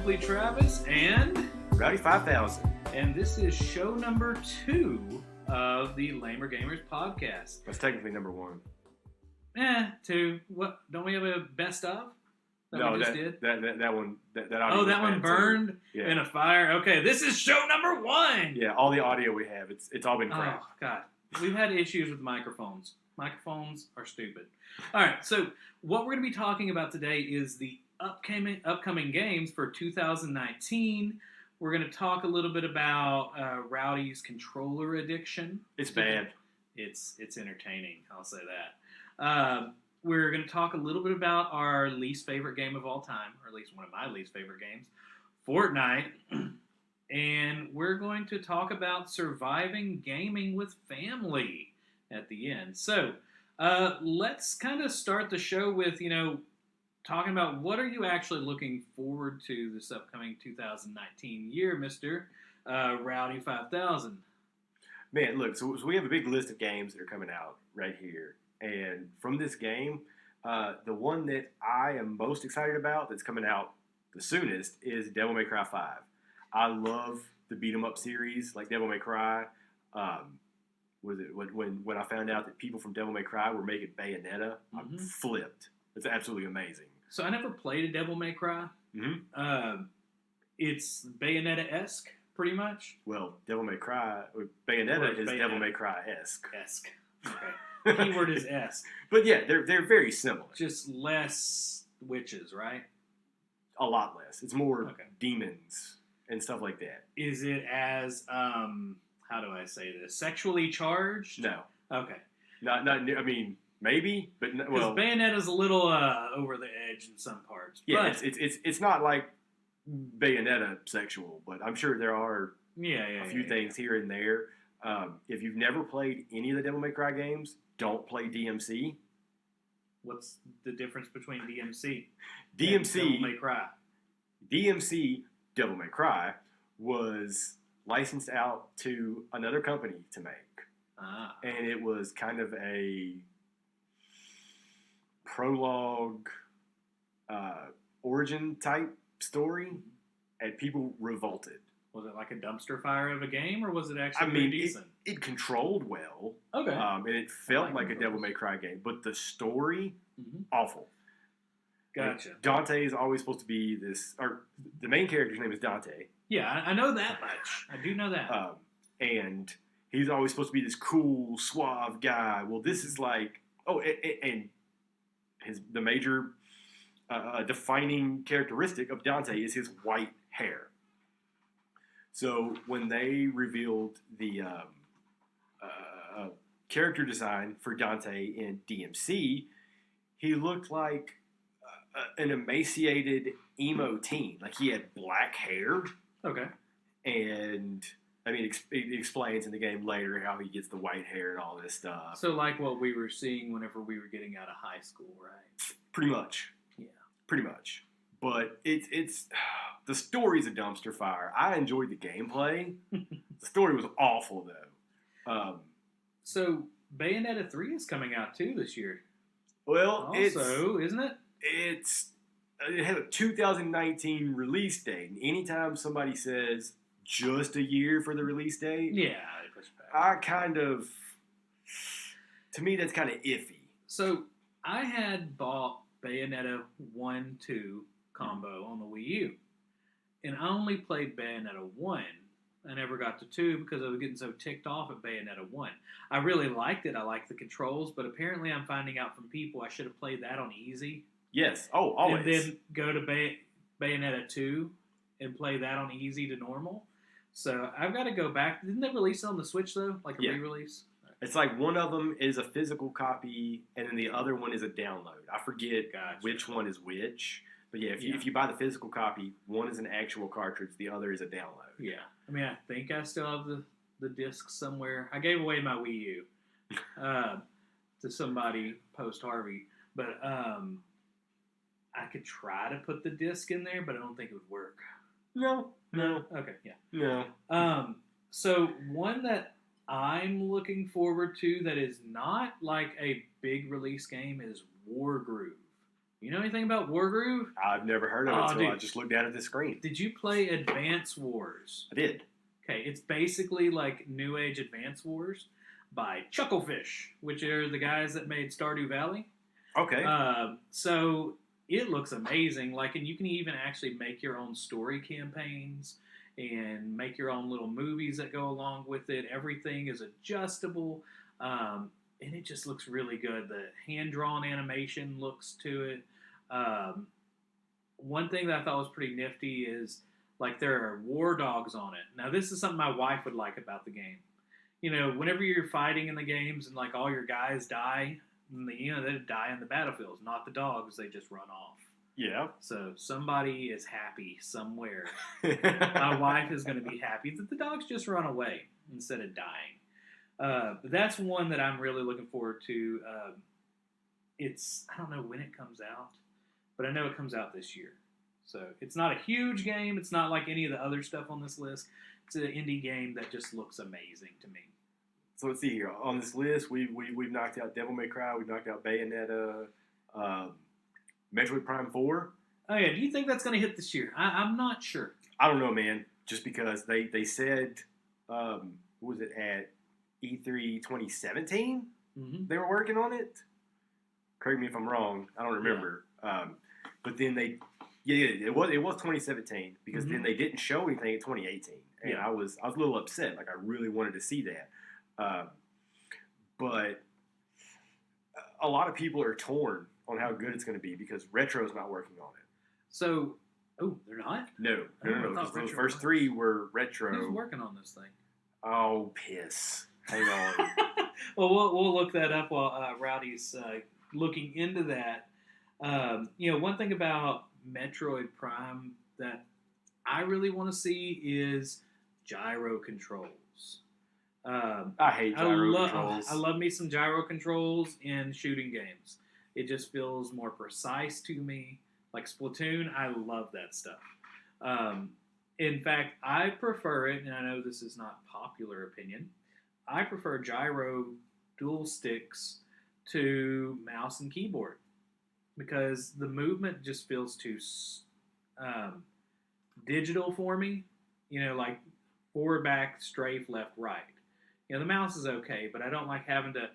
simplyTravis and Rowdy 5000. And this is show number 2 of the Lamer Gamers podcast. That's technically number 1. 2. What? Don't we have a best of? No, we just did? did? That one. That oh, that one burned yeah. in a fire. Okay, this is show number 1. Yeah, all the audio we have, it's all been crap. Oh God, we've had issues with microphones. Microphones are stupid. All right, so what we're going to be talking about today is the upcoming games for 2019. We're going to talk a little bit about Rowdy's controller addiction. It's bad. It's entertaining. I'll say that. We're going to talk a little bit about our least favorite game of all time, or at least one of my least favorite games, Fortnite. And we're going to talk about surviving gaming with family at the end. So let's kind of start the show with, talking about what are you actually looking forward to this upcoming 2019 year, Mr. Rowdy 5000. Man, look, so we have a big list of games that are coming out right here. And from this game, the one that I am most excited about that's coming out the soonest is Devil May Cry 5. I love the beat-em-up series like Devil May Cry. When I found out that people from Devil May Cry were making Bayonetta, I flipped. It's absolutely amazing. So I never played a Devil May Cry. Mm-hmm. It's Bayonetta-esque, pretty much. Well, Devil May Cry, Bayonetta is Bayonetta. Devil May Cry-esque. Esque. Okay. Keyword is esque. But yeah, they're very similar. Just less witches, right? A lot less. It's more demons and stuff like that. Is it as how do I say this? Sexually charged? No. Okay. Not. I mean, maybe, but well, Bayonetta's a little over the edge in some parts. Yeah, but it's not like Bayonetta sexual, but I'm sure there are a few things here and there. If you've never played any of the Devil May Cry games, don't play DMC. What's the difference between DMC? DMC and Devil May Cry. DMC Devil May Cry was licensed out to another company to make. And it was kind of a prologue origin type story, and people revolted. Was it like a dumpster fire of a game, or was it actually pretty decent? It controlled well. Okay. And it felt like a Devil May Cry game, but the story, awful. Gotcha. Dante is always supposed to be this, or the main character's name is Dante. Yeah, I know that much. I do know that. And he's always supposed to be this cool, suave guy. Well, this is like, and the major defining characteristic of Dante is his white hair. So when they revealed the character design for Dante in DMC, he looked like an emaciated emo teen. Like he had black hair. Okay. And I mean, it explains in the game later how he gets the white hair and all this stuff. So like what we were seeing whenever we were getting out of high school, right? Pretty much. Yeah. Pretty much. But it's the story's a dumpster fire. I enjoyed the gameplay. The story was awful though. So Bayonetta 3 is coming out too this year. Well, isn't it? It had a 2019 release date. And anytime somebody says just a year for the release date, yeah, they push back. To me, that's kind of iffy. So I had bought Bayonetta 1-2 combo on the Wii U. And I only played Bayonetta 1. I never got to 2 because I was getting so ticked off at Bayonetta 1. I really liked it. I liked the controls. But apparently I'm finding out from people I should have played that on easy. Yes. Oh, always. And then go to Bayonetta 2 and play that on easy to normal. So I've got to go back. Didn't they release it on the Switch, though? Like a re-release? It's like one of them is a physical copy, and then the other one is a download. I forget which one is which. But yeah, if you buy the physical copy, one is an actual cartridge, the other is a download. Yeah. I mean, I think I still have the disc somewhere. I gave away my Wii U to somebody post-Harvey. But I could try to put the disc in there, but I don't think it would work. No. Okay, yeah. No. So one that I'm looking forward to that is not like a big release game is Wargroove. You know anything about Wargroove? I've never heard of it Oh, until I dude. just looked down at the screen. Did you play Advance Wars? I did. Okay, it's basically like New Age Advance Wars by Chucklefish, which are the guys that made Stardew Valley. Okay. So it looks amazing. Like, and you can even actually make your own story campaigns and make your own little movies that go along with it. Everything is adjustable, and it just looks really good. The hand drawn animation looks to it. Um, One thing that I thought was pretty nifty is like there are war dogs on it. Now, this is something my wife would like about the game. You know, whenever you're fighting in the games and like all your guys die, they die in the battlefields, not the dogs. They just run off. Yeah. So somebody is happy somewhere. My wife is going to be happy that the dogs just run away instead of dying. But that's one that I'm really looking forward to. I don't know when it comes out, but I know it comes out this year. So it's not a huge game. It's not like any of the other stuff on this list. It's an indie game that just looks amazing to me. So let's see here. On this list, we've knocked out Devil May Cry. We've knocked out Bayonetta. Metroid Prime 4. Oh, yeah. Do you think that's going to hit this year? I'm not sure. I don't know, man. Just because they said, what was it, at E3 2017? Mm-hmm. They were working on it. Correct me if I'm wrong. I don't remember. Yeah. But then it was 2017 because then they didn't show anything in 2018, and I was a little upset. Like I really wanted to see that, but a lot of people are torn on how good it's going to be because Retro's not working on it. So, they're not? No. Because those first three were Retro. Who's working on this thing? Oh, piss! Hang on. Well, we'll look that up while Rowdy's looking into that. One thing about Metroid Prime that I really want to see is gyro controls. I hate gyro controls. I love me some gyro controls in shooting games. It just feels more precise to me. Like Splatoon, I love that stuff. In fact, I prefer it, and I know this is not popular opinion, I prefer gyro dual sticks to mouse and keyboard because the movement just feels too digital for me. Like forward, back, strafe, left, right. The mouse is okay, but I don't like having to,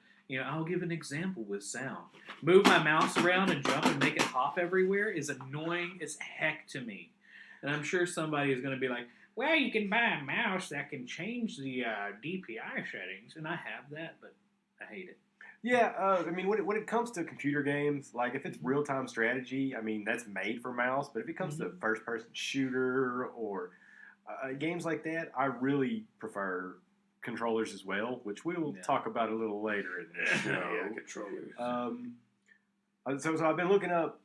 I'll give an example with sound. Move my mouse around and jump and make it hop everywhere is annoying as heck to me. And I'm sure somebody is going to be like, well, you can buy a mouse that can change the DPI settings. And I have that, but I hate it. Yeah, I mean, when it comes to computer games, like if it's real-time strategy, I mean, that's made for mouse. But if it comes to first-person shooter or games like that, I really prefer controllers as well, which we will talk about a little later in this show. Yeah, controllers. So I've been looking up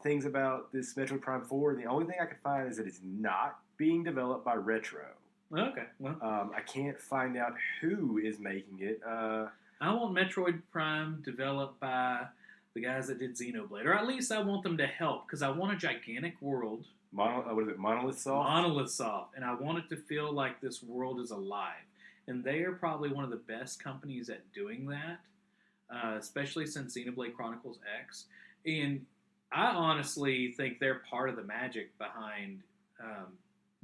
things about this Metroid Prime 4, and the only thing I could find is that it's not being developed by Retro. Okay, well. I can't find out who is making it. I want Metroid Prime developed by the guys that did Xenoblade, or at least I want them to help, because I want a gigantic world. What is it, Monolith Soft? Monolith Soft, and I want it to feel like this world is alive. And they are probably one of the best companies at doing that, especially since Xenoblade Chronicles X. And I honestly think they're part of the magic behind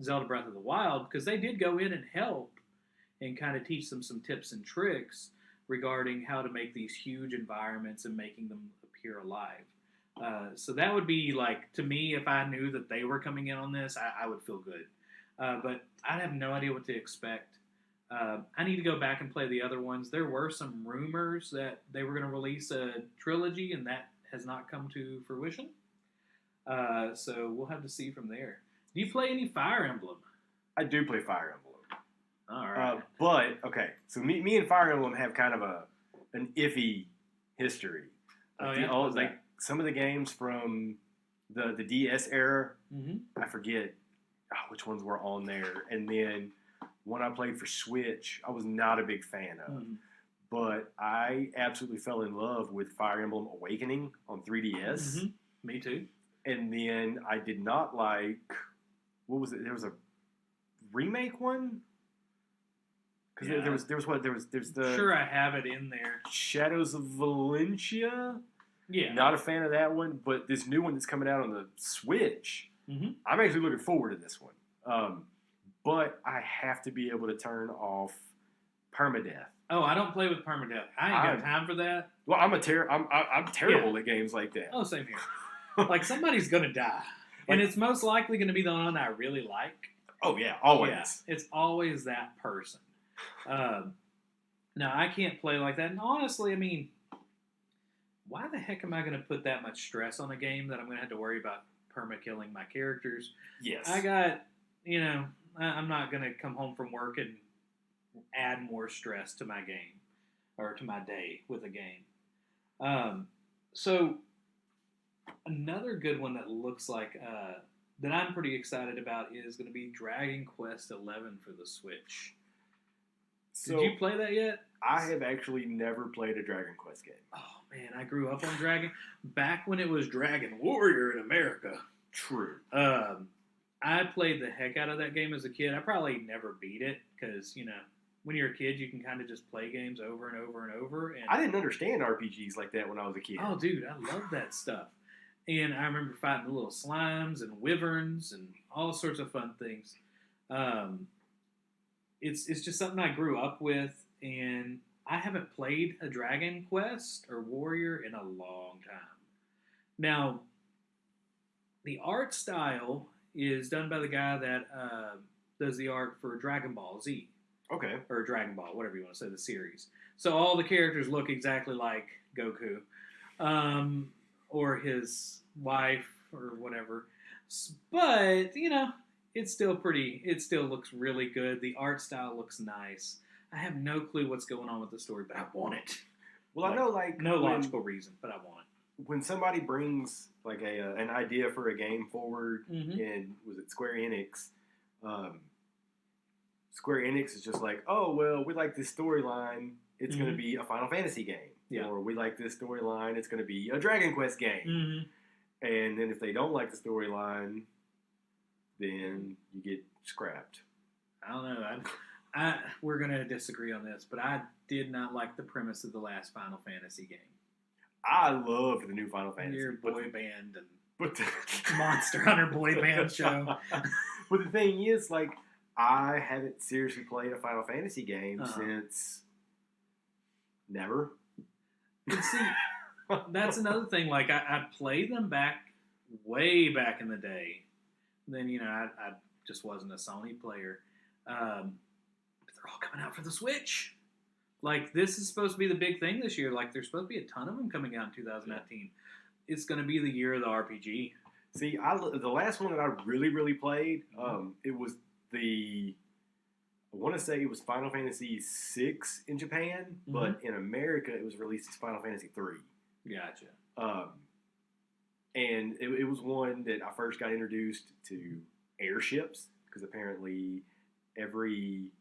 Zelda Breath of the Wild, because they did go in and help and kind of teach them some tips and tricks regarding how to make these huge environments and making them appear alive. So that would be like, to me, if I knew that they were coming in on this, I would feel good. But I have no idea what to expect. I need to go back and play the other ones. There were some rumors that they were going to release a trilogy, and that has not come to fruition. So we'll have to see from there. Do you play any Fire Emblem? I do play Fire Emblem. All right. But, okay, so me and Fire Emblem have kind of an iffy history. Like some of the games from the DS era, I forget which ones were on there. And then one I played for Switch, I was not a big fan of. But I absolutely fell in love with Fire Emblem Awakening on 3DS. Me too. And then I did not like, what was it? There was a remake one? Because there's the Sure, I have it in there. Shadows of Valencia. Yeah. Not a fan of that one, but this new one that's coming out on the Switch, I'm actually looking forward to this one. But I have to be able to turn off permadeath. Oh, I don't play with permadeath. I ain't got time for that. Well, I'm terrible at games like that. Oh, same here. Like, somebody's going to die. And it's most likely going to be the one I really like. Oh, yeah, always. Yeah, it's always that person. No, I can't play like that. And honestly, I mean, why the heck am I going to put that much stress on a game that I'm going to have to worry about perma-killing my characters? Yes. I got, I'm not going to come home from work and add more stress to my game or to my day with a game. So another good one that looks like that I'm pretty excited about is going to be Dragon Quest XI for the Switch. Did you play that yet? I have actually never played a Dragon Quest game. Oh man, I grew up on Dragon back when it was Dragon Warrior in America. True. I played the heck out of that game as a kid. I probably never beat it because when you're a kid, you can kind of just play games over and over and over. And I didn't understand RPGs like that when I was a kid. Oh, dude, I love that stuff. And I remember fighting the little slimes and wyverns and all sorts of fun things. It's just something I grew up with, and I haven't played a Dragon Quest or Warrior in a long time. Now, the art style is done by the guy that does the art for Dragon Ball Z. Okay. Or Dragon Ball, whatever you want to say, the series. So all the characters look exactly like Goku. Or his wife, or whatever. But, it still looks really good. The art style looks nice. I have no clue what's going on with the story, but I want it. Well, I know, no logical reason, but I want it. When somebody brings, like, an idea for a game forward, and was it Square Enix, Square Enix is just like, oh, well, we like this storyline. It's going to be a Final Fantasy game. Yeah. Or we like this storyline. It's going to be a Dragon Quest game. And then if they don't like the storyline, then you get scrapped. I don't know. We're going to disagree on this, but I did not like the premise of the last Final Fantasy game. I love the new Final Fantasy. Your boy band and but Monster Hunter boy band show. But the thing is, like, I haven't seriously played a Final Fantasy game since never. And see, that's another thing. Like, I played them way back in the day. Then, I just wasn't a Sony player. But they're all coming out for the Switch. Like, this is supposed to be the big thing this year. Like, there's supposed to be a ton of them coming out in 2019. It's going to be the year of the RPG. See, the last one that I really, really played, it was I want to say it was Final Fantasy VI in Japan, but in America it was released as Final Fantasy III. Gotcha. And it was one that I first got introduced to airships, because apparently every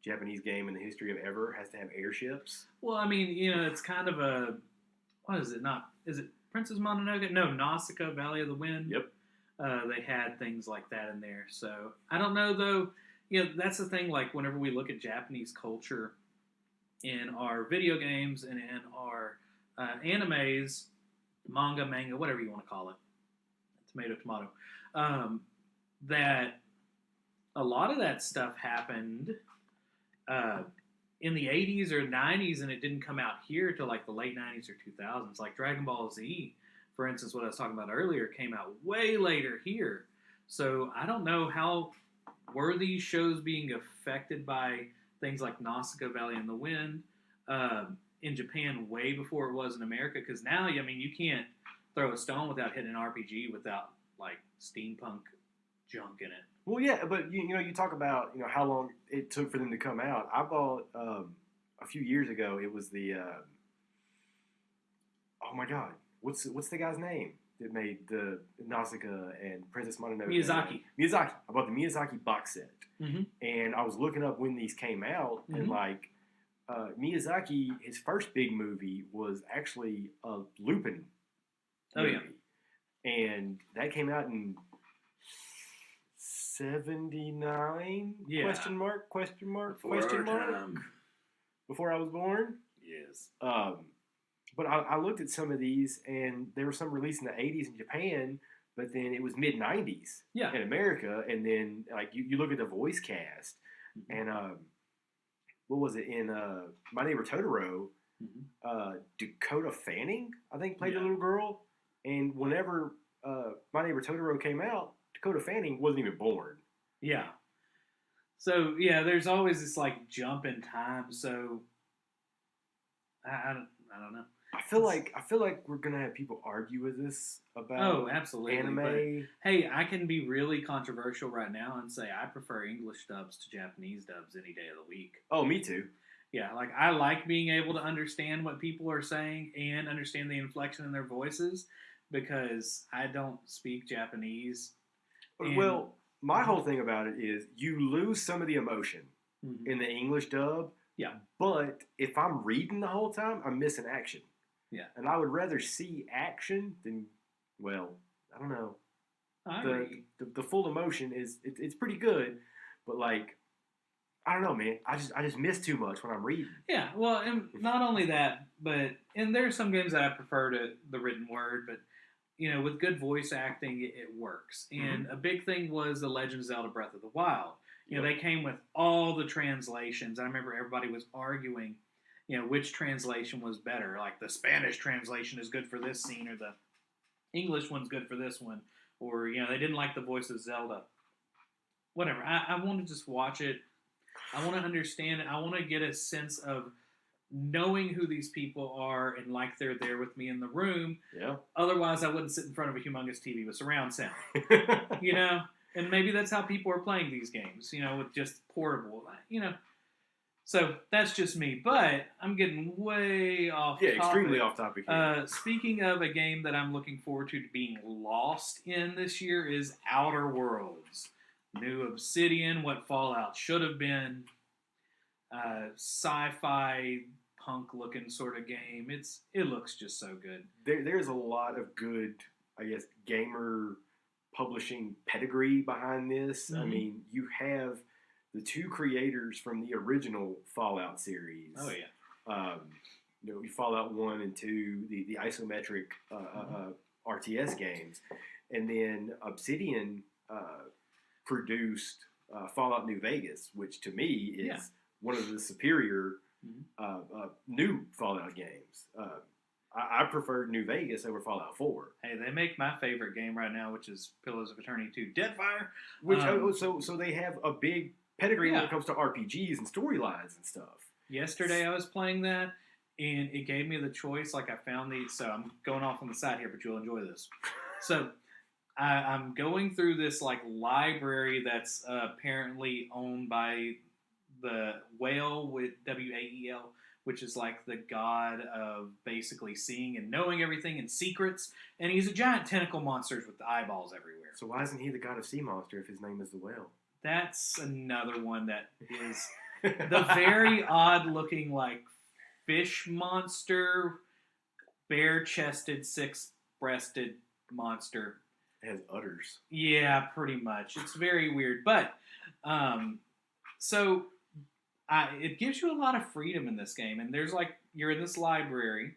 Japanese game in the history of ever has to have airships. Well, I mean, it's kind of a, what is it? Is it Princess Mononoke? No, Nausicaa, Valley of the Wind. Yep. They had things like that in there. So, I don't know, though. That's the thing, like, whenever we look at Japanese culture in our video games and in our animes, manga, whatever you want to call it, tomato, that a lot of that stuff happened in the 80s or 90s, and it didn't come out here till like the late 90s or 2000s. Like Dragon Ball Z, for instance, what I was talking about earlier, came out way later here. So I don't know how were these shows being affected by things like Nausicaa, Valley in the Wind in Japan way before it was in America. Because now, I mean, you can't throw a stone without hitting an RPG without like steampunk junk in it. Well, yeah, but you talk about how long it took for them to come out. I bought a few years ago. It was the oh my god, what's the guy's name that made the Nausicaa and Princess Mononoke? Miyazaki. Miyazaki. I bought the Miyazaki box set, and I was looking up when these came out, and like Miyazaki, his first big movie was actually a Lupin movie, and that came out in 79? Yeah. Question mark? Before I was born? Yes. But I looked at some of these, and there were some released in the 80s in Japan, but then it was mid 90s Yeah. in America. And then, like, you look at the voice cast, Mm-hmm. and what was it in My Neighbor Totoro? Dakota Fanning, I think, played the little girl. And whenever My Neighbor Totoro came out, Dakota Fanning wasn't even born. Yeah. So yeah, there's always this like jump in time. So I don't know. I feel like we're gonna have people argue with us about absolutely. anime. But, hey, I can be really controversial right now and say I prefer English dubs to Japanese dubs any day of the week. Oh, me too. Yeah, like I like being able to understand what people are saying and understand the inflection in their voices because I don't speak Japanese. Well, my whole thing about it is you lose some of the emotion in the English dub. Yeah. But if I'm reading the whole time, I'm missing action. Yeah. And I would rather see action than, well, I don't know. The full emotion it's pretty good, but like I don't know, man. I just miss too much when I'm reading. Yeah, well, and not only that, but and there are some games that I prefer to the written word, but you know, with good voice acting, it works. And a big thing was the Legend of Zelda: Breath of the Wild. You know, they came with all the translations. I remember everybody was arguing, you know, which translation was better. Like the Spanish translation is good for this scene, or the English one's good for this one, or you know, they didn't like the voice of Zelda. Whatever. I want to just watch it. I want to understand it. I want to get a sense of knowing who these people are and like they're there with me in the room. Yeah. Otherwise, I wouldn't sit in front of a humongous TV with surround sound. You know? And maybe that's how people are playing these games, you know, with just portable, you know. So that's just me. But I'm getting way off topic. Yeah, extremely off topic here. Speaking of a game that I'm looking forward to being lost in this year is Outer Worlds. New Obsidian, what Fallout should have been. Sci-fi punk-looking sort of game. It looks just so good. There's a lot of good, I guess, gamer publishing pedigree behind this. I mean, you have the two creators from the original Fallout series. Oh yeah. You know, Fallout 1 and 2, the isometric RTS games, and then Obsidian produced Fallout New Vegas, which to me is one of the superior new Fallout games. I preferred New Vegas over Fallout 4. Hey, they make my favorite game right now, which is Pillars of Eternity 2, Deadfire. Which so they have a big pedigree when it comes to RPGs and storylines and stuff. Yesterday I was playing that, and it gave me the choice. Like I found these, so I'm going off on the side here, but you'll enjoy this. So I'm going through this like library that's apparently owned by the Whale with Wael, which is like the god of basically seeing and knowing everything and secrets. And he's a giant tentacle monster with the eyeballs everywhere. So why isn't he the god of sea monster if his name is the Whale? That's another one that is the very odd looking like fish monster, bare-chested, six-breasted monster. It has udders. Yeah, pretty much. It's very weird. But, so it gives you a lot of freedom in this game. And there's like, you're in this library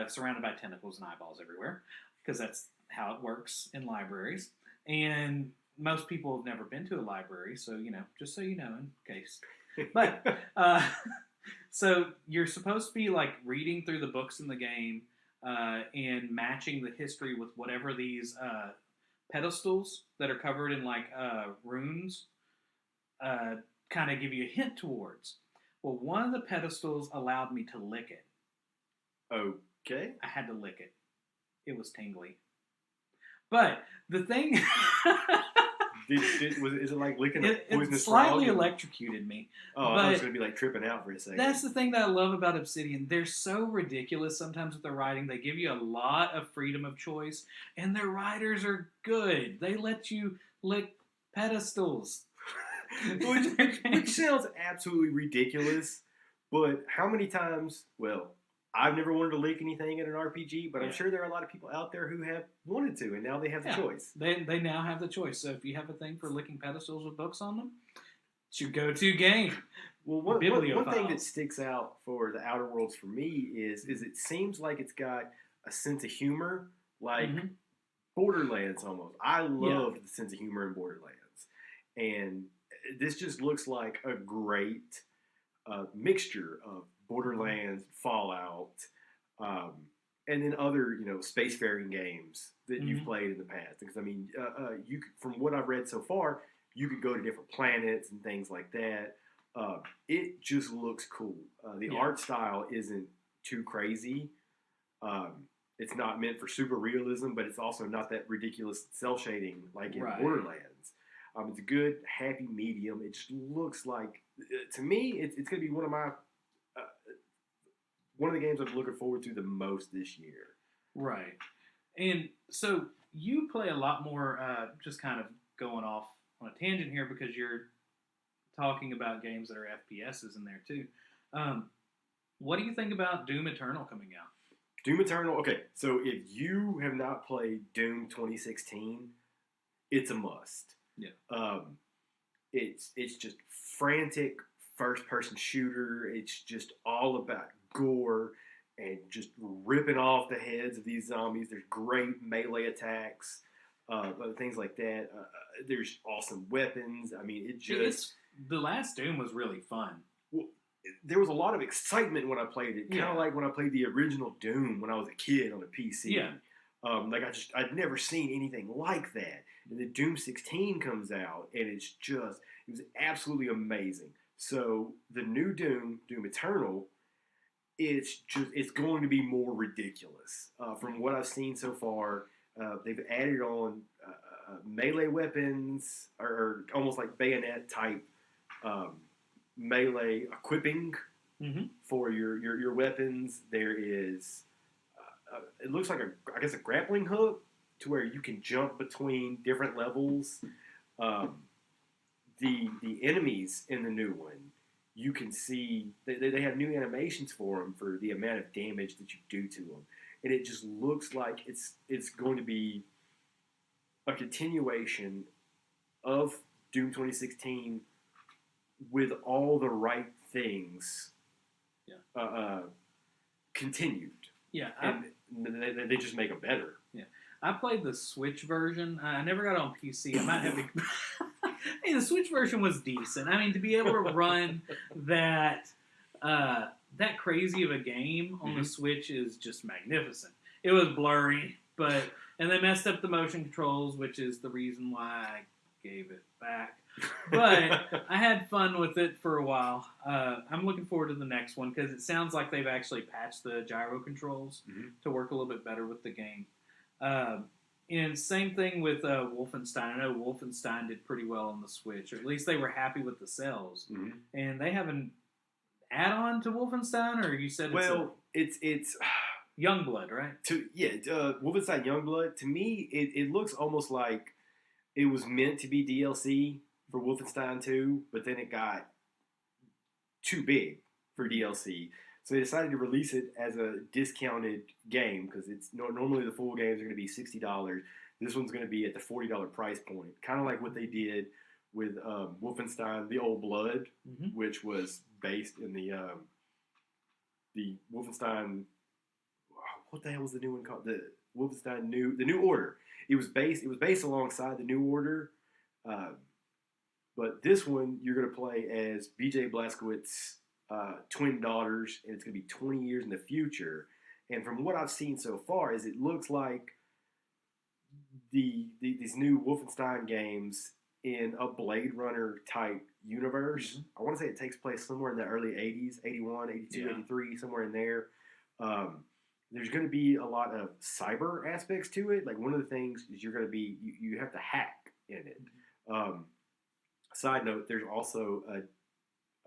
surrounded by tentacles and eyeballs everywhere, because that's how it works in libraries. And most people have never been to a library, so, you know, just so you know, in case. But, so you're supposed to be like reading through the books in the game and matching the history with whatever these pedestals that are covered in like runes kind of give you a hint towards. Well, one of the pedestals allowed me to lick it. Okay. I had to lick it. It was tingly. But the thing... Is it like licking a poisonous frog? It slightly electrocuted me. Oh, I was going to be like tripping out for a second. That's the thing that I love about Obsidian. They're so ridiculous sometimes with their writing. They give you a lot of freedom of choice, and their writers are good. They let you lick pedestals. which sounds absolutely ridiculous, but how many times, well, I've never wanted to lick anything in an RPG, but I'm sure there are a lot of people out there who have wanted to, and now they have the choice. They now have the choice. So if you have a thing for licking pedestals with books on them, it's your go-to game. Well, one thing that bibliophiles. sticks out for the Outer Worlds for me is it seems like it's got a sense of humor, like Mm-hmm. Borderlands almost. I Yeah. loved the sense of humor in Borderlands, and this just looks like a great mixture of Borderlands, Fallout, um, and then other spacefaring games that you've Mm-hmm. played in the past. Because I mean, from what I've read so far, you could go to different planets and things like that. It just looks cool. The Yeah. art style isn't too crazy. Um, it's not meant for super realism, but it's also not that ridiculous cell shading like in Right. Borderlands. It's a good, happy medium. It just looks like, to me, it's going to be one of the games I'm looking forward to the most this year. Right. And so you play a lot more, just kind of going off on a tangent here because you're talking about games that are FPSs in there too. What do you think about Doom Eternal coming out? Doom Eternal, okay, so if you have not played Doom 2016, it's a must. Yeah. It's just frantic first-person shooter. It's just all about gore and just ripping off the heads of these zombies. There's great melee attacks, things like that. There's awesome weapons. I mean, the last Doom was really fun. Well, there was a lot of excitement when I played it, kind of like when I played the original Doom when I was a kid on a PC. Yeah. I'd never seen anything like that. And then Doom 16 comes out, and it was absolutely amazing. So the new Doom Eternal, it's going to be more ridiculous. From what I've seen so far, they've added on melee weapons, or almost like bayonet type melee equipping for your weapons. There is, it looks like a grappling hook to where you can jump between different levels. The enemies in the new one, you can see they have new animations for them for the amount of damage that you do to them, and it just looks like it's going to be a continuation of Doom 2016 with all the right things continued. Yeah. And they just make them better. Yeah. I played the Switch version. I never got it on PC. I might have to... Hey, the Switch version was decent. I mean, to be able to run that crazy of a game on the Switch is just magnificent. It was blurry, and they messed up the motion controls, which is the reason why I gave it back. But I had fun with it for a while. I'm looking forward to the next one because it sounds like they've actually patched the gyro controls to work a little bit better with the game. And same thing with Wolfenstein. I know Wolfenstein did pretty well on the Switch, or at least they were happy with the sales. And they have an add-on to Wolfenstein, or you said it's Youngblood, right? Wolfenstein Youngblood. To me, it looks almost like it was meant to be DLC for Wolfenstein 2, but then it got too big for DLC. So they decided to release it as a discounted game because it's normally the full games are going to be $60. This one's going to be at the $40 price point, kind of like what they did with Wolfenstein: The Old Blood, which was based in the Wolfenstein. What the hell was the new one called? The Wolfenstein the New Order. It was based alongside the New Order, but this one you're going to play as B.J. Blazkowicz's twin daughters, and it's going to be 20 years in the future. And from what I've seen so far, is it looks like these new Wolfenstein games in a Blade Runner type universe. I want to say it takes place somewhere in the early 80s, 81, 82, 83, somewhere in there. There's going to be a lot of cyber aspects to it. Like one of the things is you're going to be, you have to hack in it. Side note, there's also a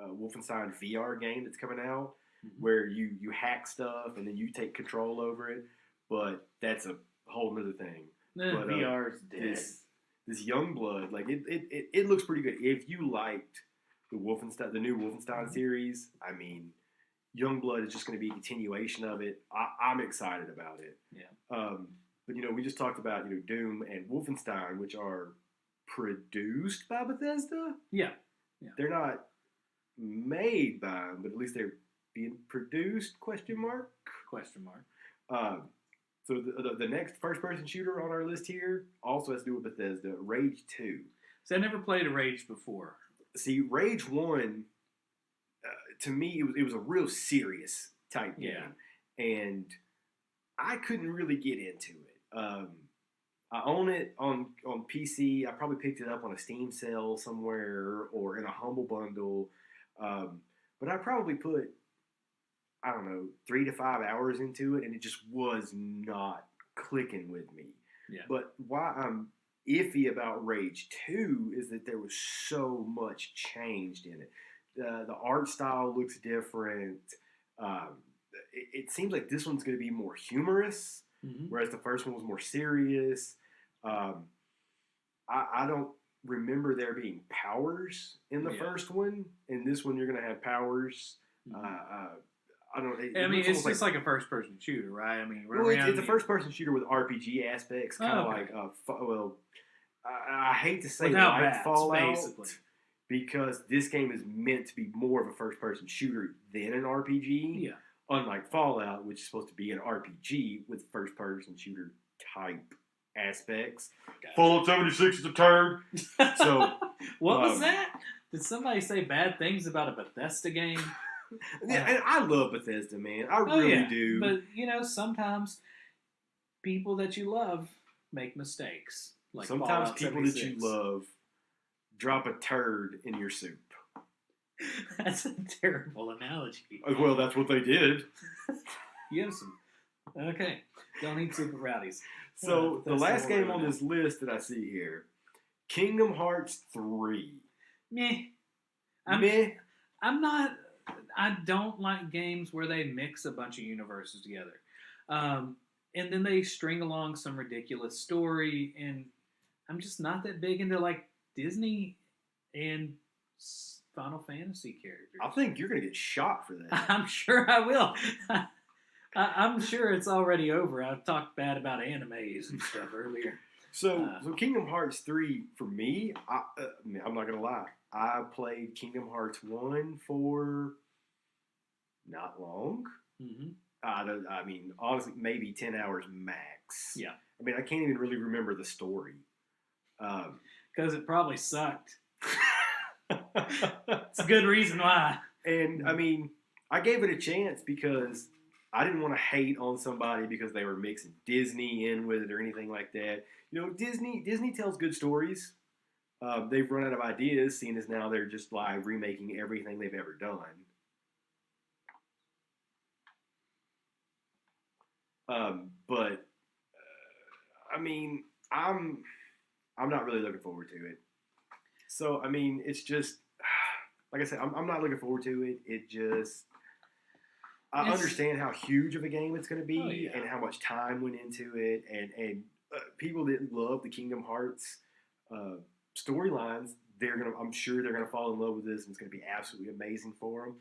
Wolfenstein VR game that's coming out where you hack stuff and then you take control over it. But that's a whole other thing. But, VR's dead. This Youngblood, like it looks pretty good. If you liked the new Wolfenstein series, I mean, Youngblood is just going to be a continuation of it. I'm excited about it. Yeah. But we just talked about Doom and Wolfenstein, which are produced by Bethesda. Yeah. They're not made by them, but at least they're being produced? Question mark. Question mark. So the next first-person shooter on our list here also has to do with Bethesda, Rage 2. So I never played a Rage before. See, Rage 1, to me, it was a real serious type game. And I couldn't really get into it. I own it on PC. I probably picked it up on a Steam sale somewhere or in a Humble Bundle. But I probably put, I don't know, 3 to 5 hours into it, and it just was not clicking with me. Yeah. But why I'm iffy about Rage 2 is that there was so much changed in it. The art style looks different. It seems like this one's going to be more humorous, whereas the first one was more serious. I don't remember there being powers in the first one. In this one, you're going to have powers. I don't. It's just like a first-person shooter, right? I mean, it's a first-person shooter with RPG aspects, kind of like I hate to say like Fallout, basically, because this game is meant to be more of a first-person shooter than an RPG. Yeah. Unlike Fallout, which is supposed to be an RPG with first-person shooter type aspects. Gotcha. Fallout 76 is a turd. So what was that? Did somebody say bad things about a Bethesda game? Yeah, and I love Bethesda, man. I really do. But sometimes people that you love make mistakes. Like sometimes Fallout people 76. that you love drop a turd in your soup. That's a terrible analogy. Well, that's what they did. You have some. Okay. Don't eat soup with rowdies. So, the last game on this list that I see here, Kingdom Hearts 3. Meh. I don't like games where they mix a bunch of universes together. And then they string along some ridiculous story, and I'm just not that big into, like, Disney and Final Fantasy characters. I think you're going to get shot for that. I'm sure I will. I'm sure it's already over. I've talked bad about animes and stuff earlier. So Kingdom Hearts 3, for me, I'm not going to lie. I played Kingdom Hearts 1 for not long. Mm-hmm. I mean, honestly, maybe 10 hours max. Yeah. I mean, I can't even really remember the story. Because it probably sucked. It's a good reason why. And, I mean, I gave it a chance because I didn't want to hate on somebody because they were mixing Disney in with it or anything like that. You know, Disney tells good stories. They've run out of ideas, seeing as now they're just like remaking everything they've ever done. But I mean, I'm not really looking forward to it. So I mean, it's just like I said, I'm not looking forward to it. It just I understand how huge of a game it's going to be and how much time went into it, and people that love the Kingdom Hearts storylines, I'm sure they're gonna fall in love with this, and it's gonna be absolutely amazing for them.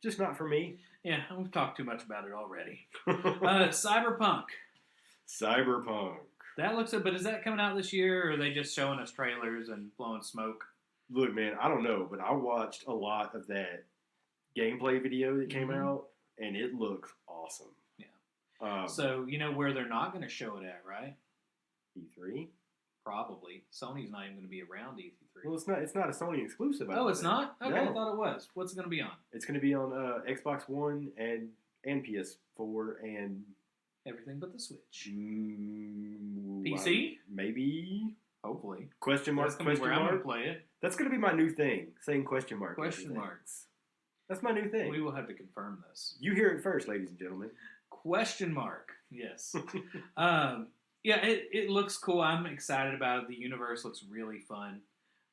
Just not for me. Yeah, we've talked too much about it already. Cyberpunk. That looks good, but is that coming out this year, or are they just showing us trailers and blowing smoke? Look, man, I don't know, but I watched a lot of that gameplay video that came out, and it looks awesome. Yeah. So you know where they're not going to show it at, right? E3. Probably. Sony's not even going to be around E3. Well, it's not a Sony exclusive. Oh, it's not? Okay, no. I thought it was. What's it going to be on? It's going to be on Xbox One and PS4 and everything but the Switch. PC? Maybe. Hopefully. Question mark? That's going to be where I'm going to play it. That's going to be my new thing. Saying question mark. Question marks. That's my new thing. We will have to confirm this. You hear it first, ladies and gentlemen. Question mark. Yes. Yeah, it looks cool. I'm excited about it. The universe looks really fun.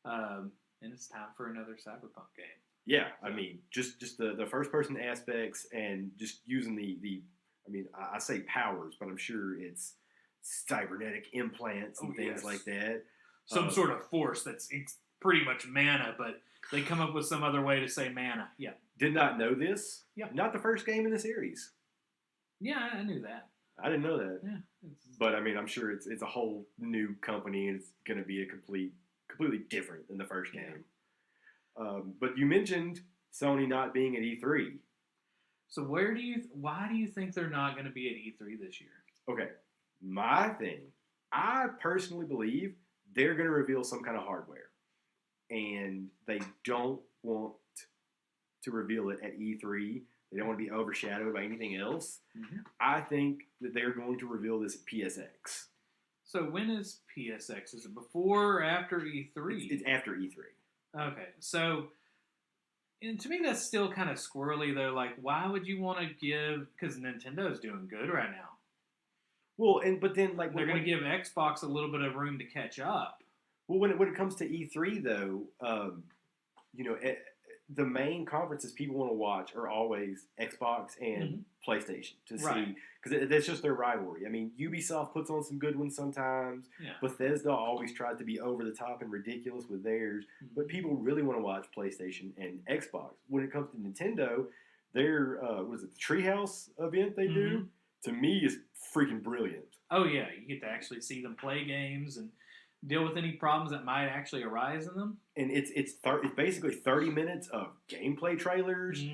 And it's time for another Cyberpunk game. Yeah, I mean, just the first person aspects and just using the I mean, I say powers, but I'm sure it's cybernetic implants and things like that. Some sort of force it's pretty much mana, but they come up with some other way to say mana. Yeah. Did not know this. Yeah. Not the first game in the series. Yeah, I knew that. I didn't know that. Yeah. But I mean, I'm sure it's a whole new company, and it's going to be completely different than the first game. But you mentioned Sony not being at E3. So why do you think they're not going to be at E3 this year? Okay, my thing, I personally believe they're going to reveal some kind of hardware, and they don't want to reveal it at E3. They don't want to be overshadowed by anything else. Mm-hmm. I think that they're going to reveal this at PSX. So when is PSX? Is it before or after E3? It's after E3. Okay, so and to me that's still kind of squirrely though. Like, why would you want to give? Because Nintendo's doing good right now. Well, but then like they're going to give Xbox a little bit of room to catch up. Well, when it comes to E3 though, the main conferences people want to watch are always Xbox and PlayStation to see, because that's just their rivalry. I mean, Ubisoft puts on some good ones sometimes. Yeah. Bethesda always tries to be over the top and ridiculous with theirs, but people really want to watch PlayStation and Xbox. When it comes to Nintendo, their the Treehouse event they do, to me is freaking brilliant. Oh yeah, you get to actually see them play games and deal with any problems that might actually arise in them. And it's basically 30 minutes of gameplay trailers.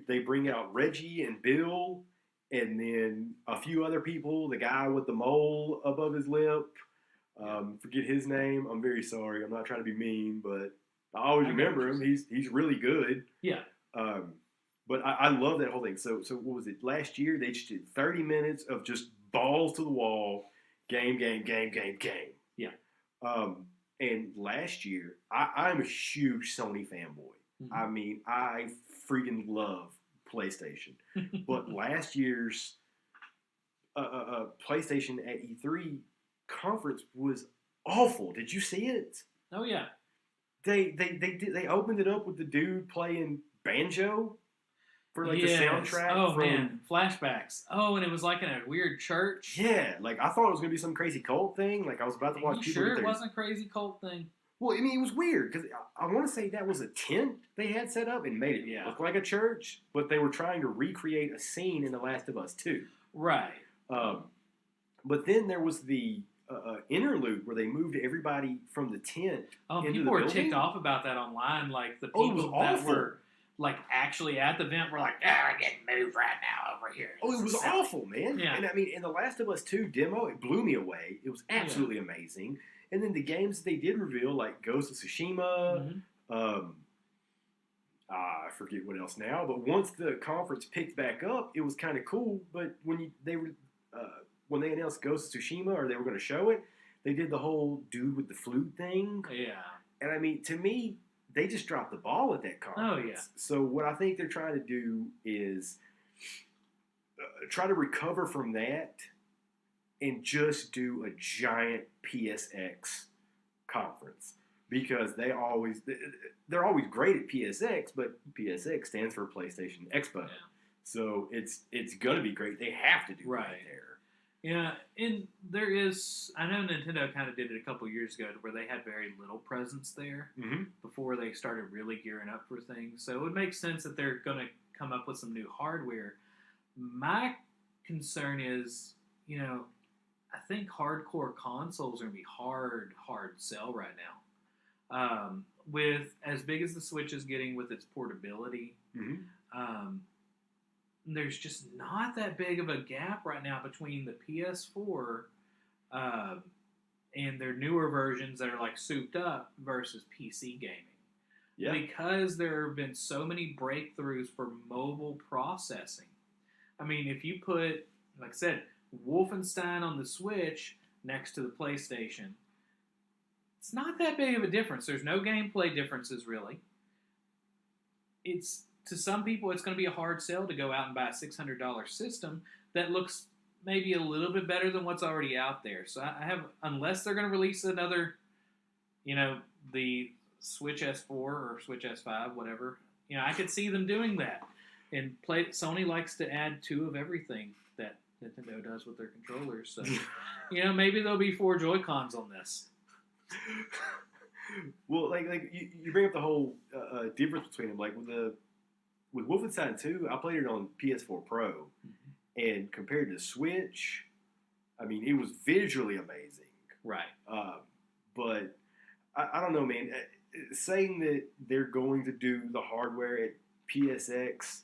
They bring out Reggie and Bill, and then a few other people. The guy with the mole above his lip, forget his name. I'm very sorry. I'm not trying to be mean, but I always remember him. He's really good. Yeah. But I love that whole thing. So what was it? Last year they just did 30 minutes of just balls to the wall, game. Yeah. And last year, I'm a huge Sony fanboy. I mean, I freaking love PlayStation. But last year's PlayStation at E3 conference was awful. Did you see it? Oh yeah. They opened it up with the dude playing banjo for the soundtrack. Oh man, flashbacks. Oh, and it was like in a weird church. Yeah, like I thought it was gonna be some crazy cult thing. Like I was about to watch. Are you sure it wasn't a crazy cult thing? Well, I mean, it was weird because I want to say that was a tent they had set up and made it look like a church, but they were trying to recreate a scene in The Last of Us 2. Right. But then there was the interlude where they moved everybody from the tent. Oh, into people the were building. ticked off about that online. Like the people that were like actually at the event were like, "Ah, I getting moved right now over here." Oh, it was awful, man. Yeah. And I mean, in The Last of Us 2 demo, it blew me away. It was absolutely amazing. And then the games that they did reveal, like Ghost of Tsushima, I forget what else now. But once the conference picked back up, it was kind of cool. But when they announced Ghost of Tsushima, or they were going to show it, they did the whole dude with the flute thing. Yeah. And I mean, to me, they just dropped the ball at that conference. Oh, yeah. So what I think they're trying to do is try to recover from that and just do a giant PSX conference, because they're always great at PSX, but PSX stands for PlayStation Expo. Yeah. So it's going to be great. They have to do right there. Yeah, and there is, I know Nintendo kind of did it a couple years ago where they had very little presence there before they started really gearing up for things. So it would make sense that they're going to come up with some new hardware. My concern is, I think hardcore consoles are going to be hard to sell right now. With as big as the Switch is getting with its portability, there's just not that big of a gap right now between the PS4 and their newer versions that are like souped up versus PC gaming. Yeah. Because there have been so many breakthroughs for mobile processing. I mean, if you put, like I said, Wolfenstein on the Switch next to the PlayStation, it's not that big of a difference. There's no gameplay differences, really. To some people, it's going to be a hard sell to go out and buy a $600 system that looks maybe a little bit better than what's already out there. So unless they're going to release another, the Switch S4 or Switch S5, whatever, I could see them doing that. And Sony likes to add 2 of everything that Nintendo does with their controllers. So, maybe there'll be 4 Joy-Cons on this. Well, like you bring up the whole difference between them. Like with Wolfenstein 2, I played it on PS4 Pro, and compared to Switch, I mean, it was visually amazing. Right. But I don't know, man. saying that they're going to do the hardware at PSX,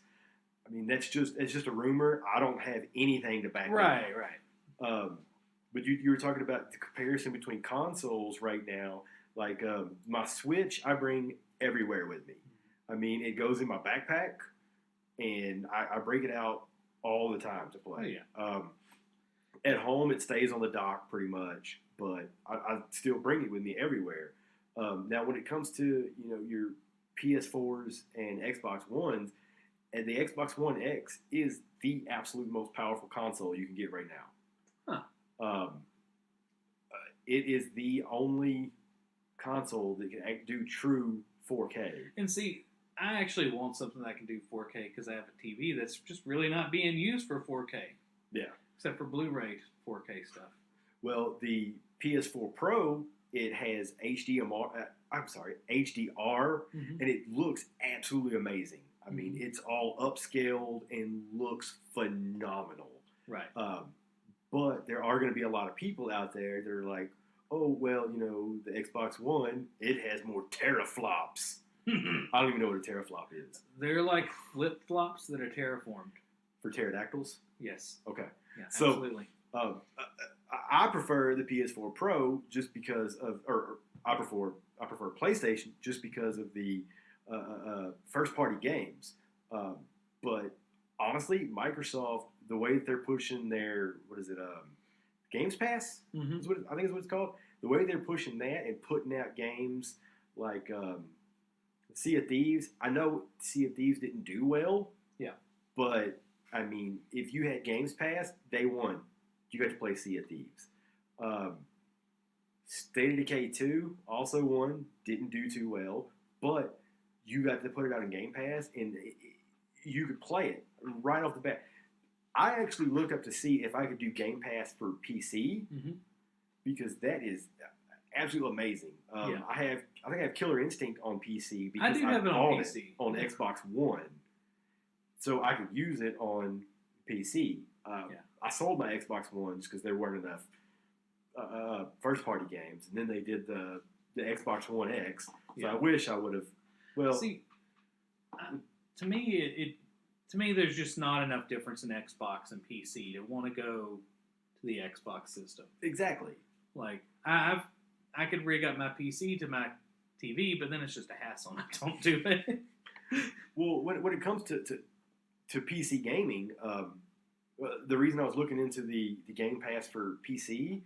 I mean, it's just a rumor. I don't have anything to back Right, it up. right. But you were talking about the comparison between consoles right now. Like my Switch, I bring everywhere with me. I mean, it goes in my backpack, and I break it out all the time to play. Oh, yeah. At home, it stays on the dock pretty much, but I still bring it with me everywhere. Now, when it comes to your PS4s and Xbox Ones, and the Xbox One X is the absolute most powerful console you can get right now. Huh. It is the only console that can do true 4K. And see, I actually want something that can do 4K because I have a TV that's just really not being used for 4K. Yeah. Except for Blu-ray 4K stuff. Well, the PS4 Pro, it has HDR, Mm-hmm. and it looks absolutely amazing. I mean, it's all upscaled and looks phenomenal. Right. But there are going to be a lot of people out there that are like, oh, well, the Xbox One, it has more teraflops. I don't even know what a teraflop is. They're like flip-flops that are terraformed. For pterodactyls? Yes. Okay. Yeah, so, absolutely. I prefer the PS4 Pro just because of, or I prefer PlayStation just because of the first-party games. But honestly, Microsoft, the way that they're pushing their, Games Pass? Mm-hmm. I think is what it's called. The way they're pushing that and putting out games like Sea of Thieves. I know Sea of Thieves didn't do well. Yeah. But, I mean, if you had Games Pass, day one, you got to play Sea of Thieves. State of Decay 2 also won, didn't do too well, but you got to put it out in Game Pass, and you could play it right off the bat. I actually looked up to see if I could do Game Pass for PC, because that is absolutely amazing. Yeah. I think I have Killer Instinct on PC I because do have it on PC. On Xbox One, so I could use it on PC. I sold my Xbox One just because there weren't enough first-party games, and then they did the Xbox One X. So I wish I would have. Well, see, to me, there's just not enough difference in Xbox and PC to want to go to the Xbox system. Exactly. Like I could rig up my PC to my TV, but then it's just a hassle, and I don't do it. Well, when it comes to PC gaming, the reason I was looking into the Game Pass for PC,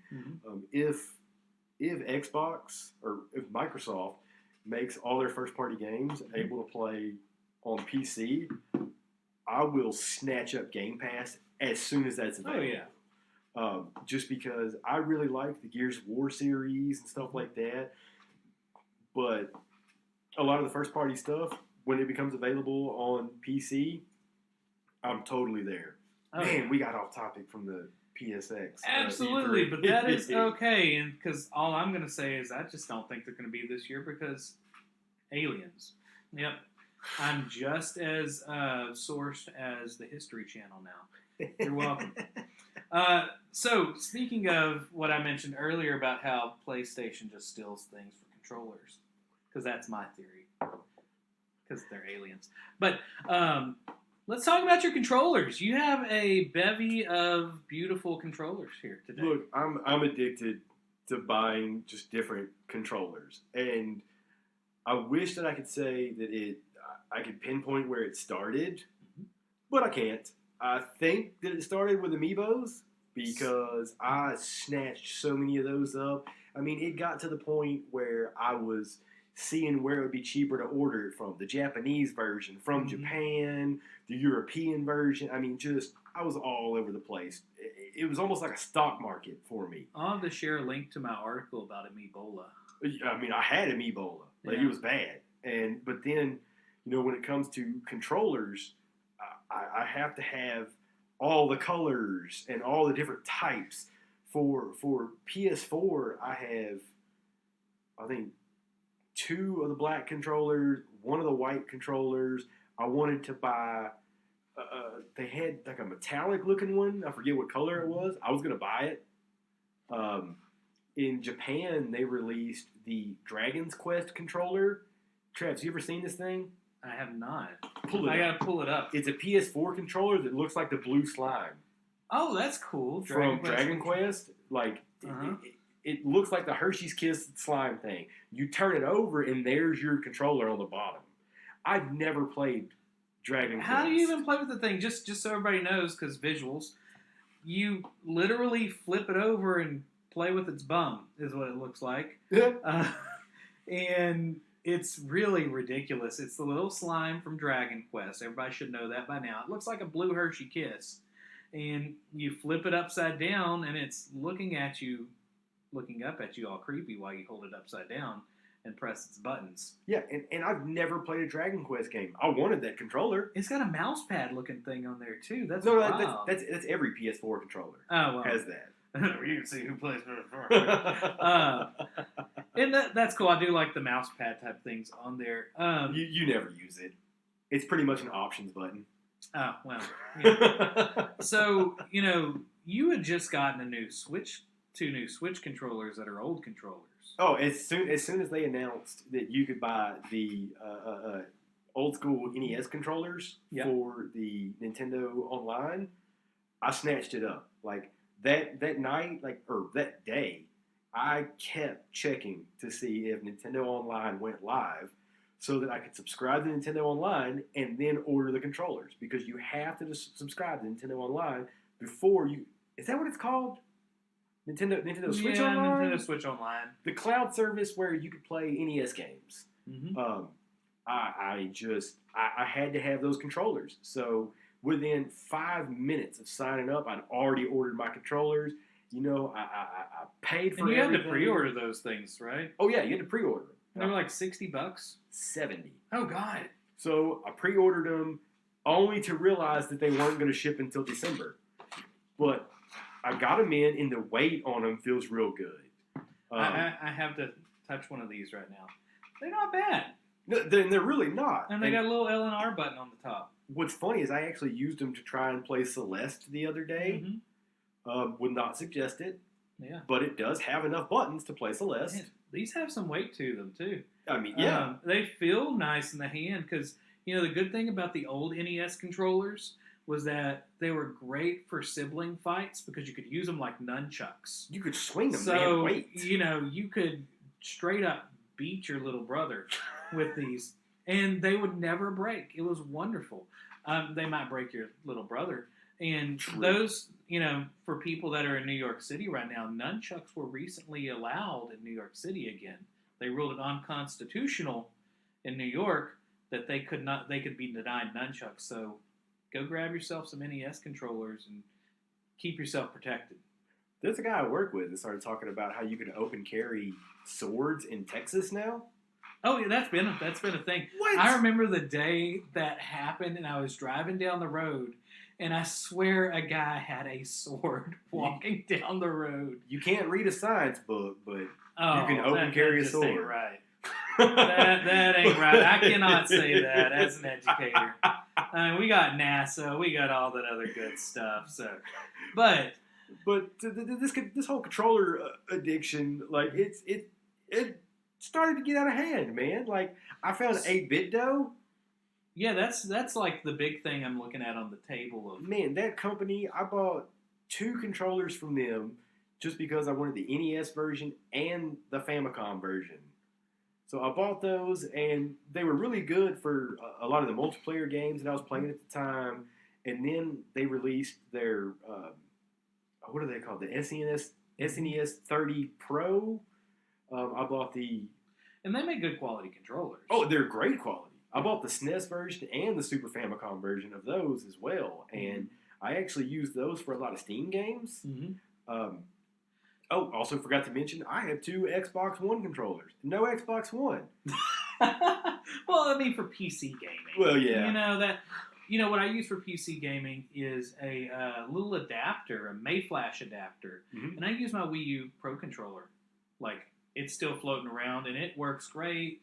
if Xbox or if Microsoft makes all their first party games able to play on PC, I will snatch up Game Pass as soon as that's available. Oh yeah. Just because I really like the Gears of War series and stuff like that, but a lot of the first party stuff, when it becomes available on PC, I'm totally there. Oh, Man, yeah. we got off topic from the PSX. Absolutely, but that is okay. And because all I'm going to say is I just don't think they're going to be this year because aliens. Yep. I'm just as sourced as the History Channel now. You're welcome. So, speaking of what I mentioned earlier about how PlayStation just steals things for controllers, because that's my theory, because they're aliens. But let's talk about your controllers. You have a bevy of beautiful controllers here today. Look, I'm addicted to buying just different controllers, and I wish that I could say that I could pinpoint where it started, but I can't. I think that it started with Amiibos because I snatched so many of those up. I mean, it got to the point where I was seeing where it would be cheaper to order it from. The Japanese version, from Japan, the European version. I mean, I was all over the place. It was almost like a stock market for me. I'll have to share a link to my article about Amiibola. I mean, I had Amiibola. Like, it was bad. But then, when it comes to controllers, I have to have all the colors and all the different types. For PS4, I have, I think, 2 of the black controllers, 1 of the white controllers. I wanted to buy, they had like a metallic looking one. I forget what color it was. I was going to buy it. in Japan, they released the Dragon's Quest controller. Travis, you ever seen this thing? I have not. I gotta pull it up. It's a PS4 controller that looks like the blue slime. Oh, that's cool. From Dragon Quest. Like, it looks like the Hershey's Kiss slime thing. You turn it over, and there's your controller on the bottom. I've never played Dragon Quest. How do you even play with the thing? Just so everybody knows, because visuals, you literally flip it over and play with its bum, is what it looks like. And it's really ridiculous. It's the little slime from Dragon Quest. Everybody should know that by now. It looks like a blue Hershey Kiss. And you flip it upside down, and it's looking up at you all creepy while you hold it upside down and press its buttons. Yeah, and I've never played a Dragon Quest game. I wanted that controller. It's got a mouse pad looking thing on there too. That's that's every PS4 controller. Oh, well. Has that. You can see who plays PS4. And that's cool. I do like the mouse pad type things on there. You never use it. It's pretty much an options button. Oh, well. Yeah. So, you had just gotten two new Switch controllers that are old controllers. Oh, as soon as they announced that you could buy the old school NES controllers for the Nintendo Online, I snatched it up. Like that night, or that day, I kept checking to see if Nintendo Online went live, so that I could subscribe to Nintendo Online and then order the controllers, because you have to subscribe to Nintendo Online before you. Is that what it's called? Nintendo Switch Online? Nintendo Switch Online. The cloud service where you could play NES games. Mm-hmm. I had to have those controllers. So within 5 minutes of signing up, I'd already ordered my controllers. I paid for everything. And you had to pre-order those things, right? Oh, yeah, you had to pre-order them. They were like $60? 70. Oh, God. So I pre-ordered them only to realize that they weren't going to ship until December. But I got them in, and the weight on them feels real good. I have to touch one of these right now. They're not bad. No, they're really not. And they got a little L and R button on the top. What's funny is I actually used them to try and play Celeste the other day. Mm-hmm. Would not suggest it. Yeah. But it does have enough buttons to play Celeste. Man, these have some weight to them, too. I mean, yeah. They feel nice in the hand because, the good thing about the old NES controllers was that they were great for sibling fights because you could use them like nunchucks. You could swing them, so, weight. You could straight up beat your little brother with these, and they would never break. It was wonderful. They might break your little brother. And True. Those, for people that are in New York City right now, nunchucks were recently allowed in New York City again. They ruled it unconstitutional in New York that they could be denied nunchucks. So go grab yourself some NES controllers and keep yourself protected. There's a guy I work with that started talking about how you can open carry swords in Texas now. Oh, yeah, that's been a thing. What? I remember the day that happened, and I was driving down the road, and I swear a guy had a sword walking down the road. You can't read a science book, but you can open carry a just sword. Ain't right. that ain't right. I cannot say that as an educator. I mean, we got NASA, we got all that other good stuff. So, but this whole controller addiction, like it started to get out of hand, man. Like I found 8-bit dough. Yeah, that's like the big thing I'm looking at on the table. Man, that company, I bought 2 controllers from them just because I wanted the NES version and the Famicom version. So I bought those, and they were really good for a lot of the multiplayer games that I was playing at the time. And then they released their, what are they called? The SNES 30 Pro. I bought and they make good quality controllers. Oh, they're great quality. I bought the SNES version and the Super Famicom version of those as well, and I actually used those for a lot of Steam games. Mm-hmm. Also forgot to mention, I have 2 Xbox One controllers. No Xbox One. Well, I mean, for PC gaming. Well, yeah. What I use for PC gaming is a little adapter, a Mayflash adapter, and I use my Wii U Pro controller. Like, it's still floating around, and it works great.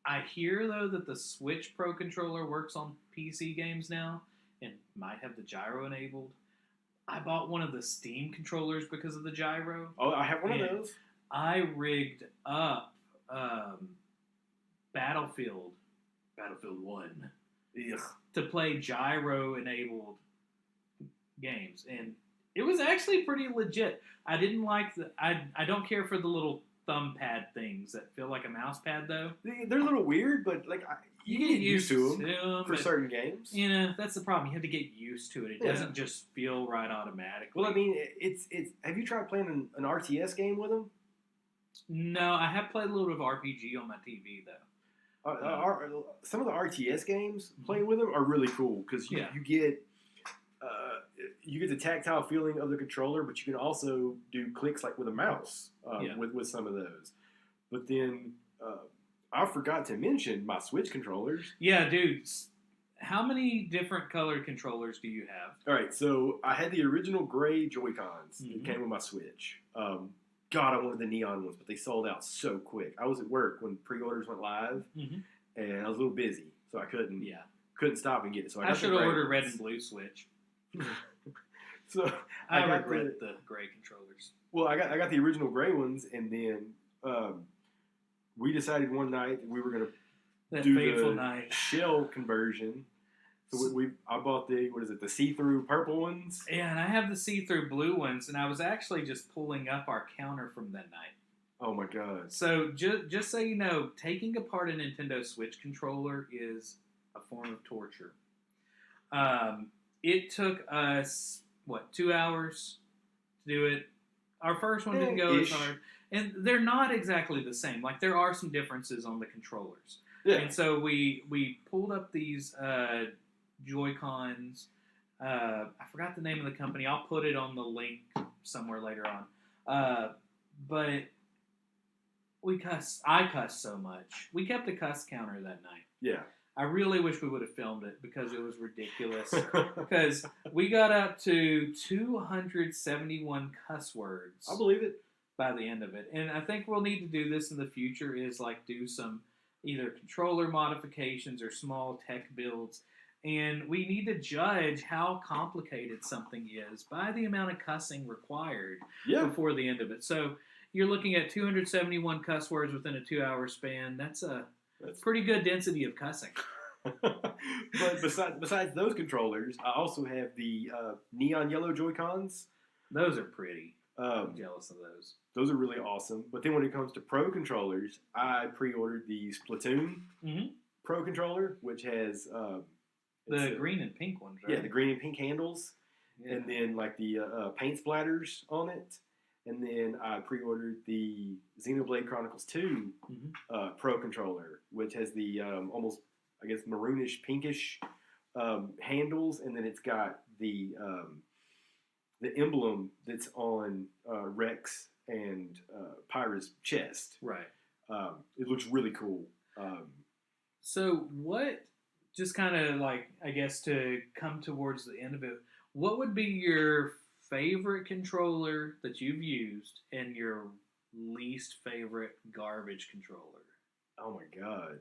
I hear, though, that the Switch Pro controller works on PC games now and might have the gyro enabled. I bought one of the Steam controllers because of the gyro. Oh, I have one of And those. I rigged up Battlefield 1 Ugh. to play gyro-enabled games, and it was actually pretty legit. I didn't like I don't care for the little thumb pad things that feel like a mouse pad, though. They're a little weird, but like you get used to them for but, certain games. You know, that's the problem. You have to get used to it. It doesn't just feel right automatically. Well, I mean, it's. Have you tried playing an RTS game with them? No, I have played a little bit of RPG on my TV, though. Some of the RTS games playing with them are really cool because you get the tactile feeling of the controller, but you can also do clicks like with a mouse with some of those. But then I forgot to mention my Switch controllers. Yeah, dude. How many different colored controllers do you have? All right, so I had the original gray Joy-Cons that came with my Switch. God, I wanted the neon ones, but they sold out so quick. I was at work when pre-orders went live, and I was a little busy, so I couldn't stop and get it. So I should have ordered red and blue Switch. So I regret the gray controllers. Well, I got the original gray ones, and then we decided one night that we were going to do the shell conversion. So I bought the see-through purple ones. Yeah, and I have the see-through blue ones, and I was actually just pulling up our counter from that night. Oh my god! So just so you know, taking apart a Nintendo Switch controller is a form of torture. It took us 2 hours to do it. Our first one didn't go as hard, and they're not exactly the same. Like there are some differences on the controllers. Yeah. And so we pulled up these Joy-Cons. I forgot the name of the company. I'll put it on the link somewhere later on. But I cussed so much. We kept a cuss counter that night. Yeah. I really wish we would have filmed it because it was ridiculous. Because we got up to 271 cuss words. I believe it. By the end of it. And I think we'll need to do this in the future is like do some either controller modifications or small tech builds. And we need to judge how complicated something is by the amount of cussing required before the end of it. So you're looking at 271 cuss words within a 2-hour span. That's pretty good density of cussing. But besides those controllers, I also have the neon yellow Joy-Cons. Those are pretty. I'm jealous of those. Those are really awesome. But then when it comes to Pro controllers, I pre-ordered the Splatoon Pro controller, which has the green and pink ones, right? Yeah, the green and pink handles, and then like the paint splatters on it. And then I pre-ordered the Xenoblade Chronicles 2 Pro controller, which has the almost, I guess, maroonish, pinkish handles, and then it's got the emblem that's on Rex and Pyra's chest. Right. It looks really cool. So what, just kind of like, I guess to come towards the end of it, what would be your favorite controller that you've used and your least favorite garbage controller? Oh my god.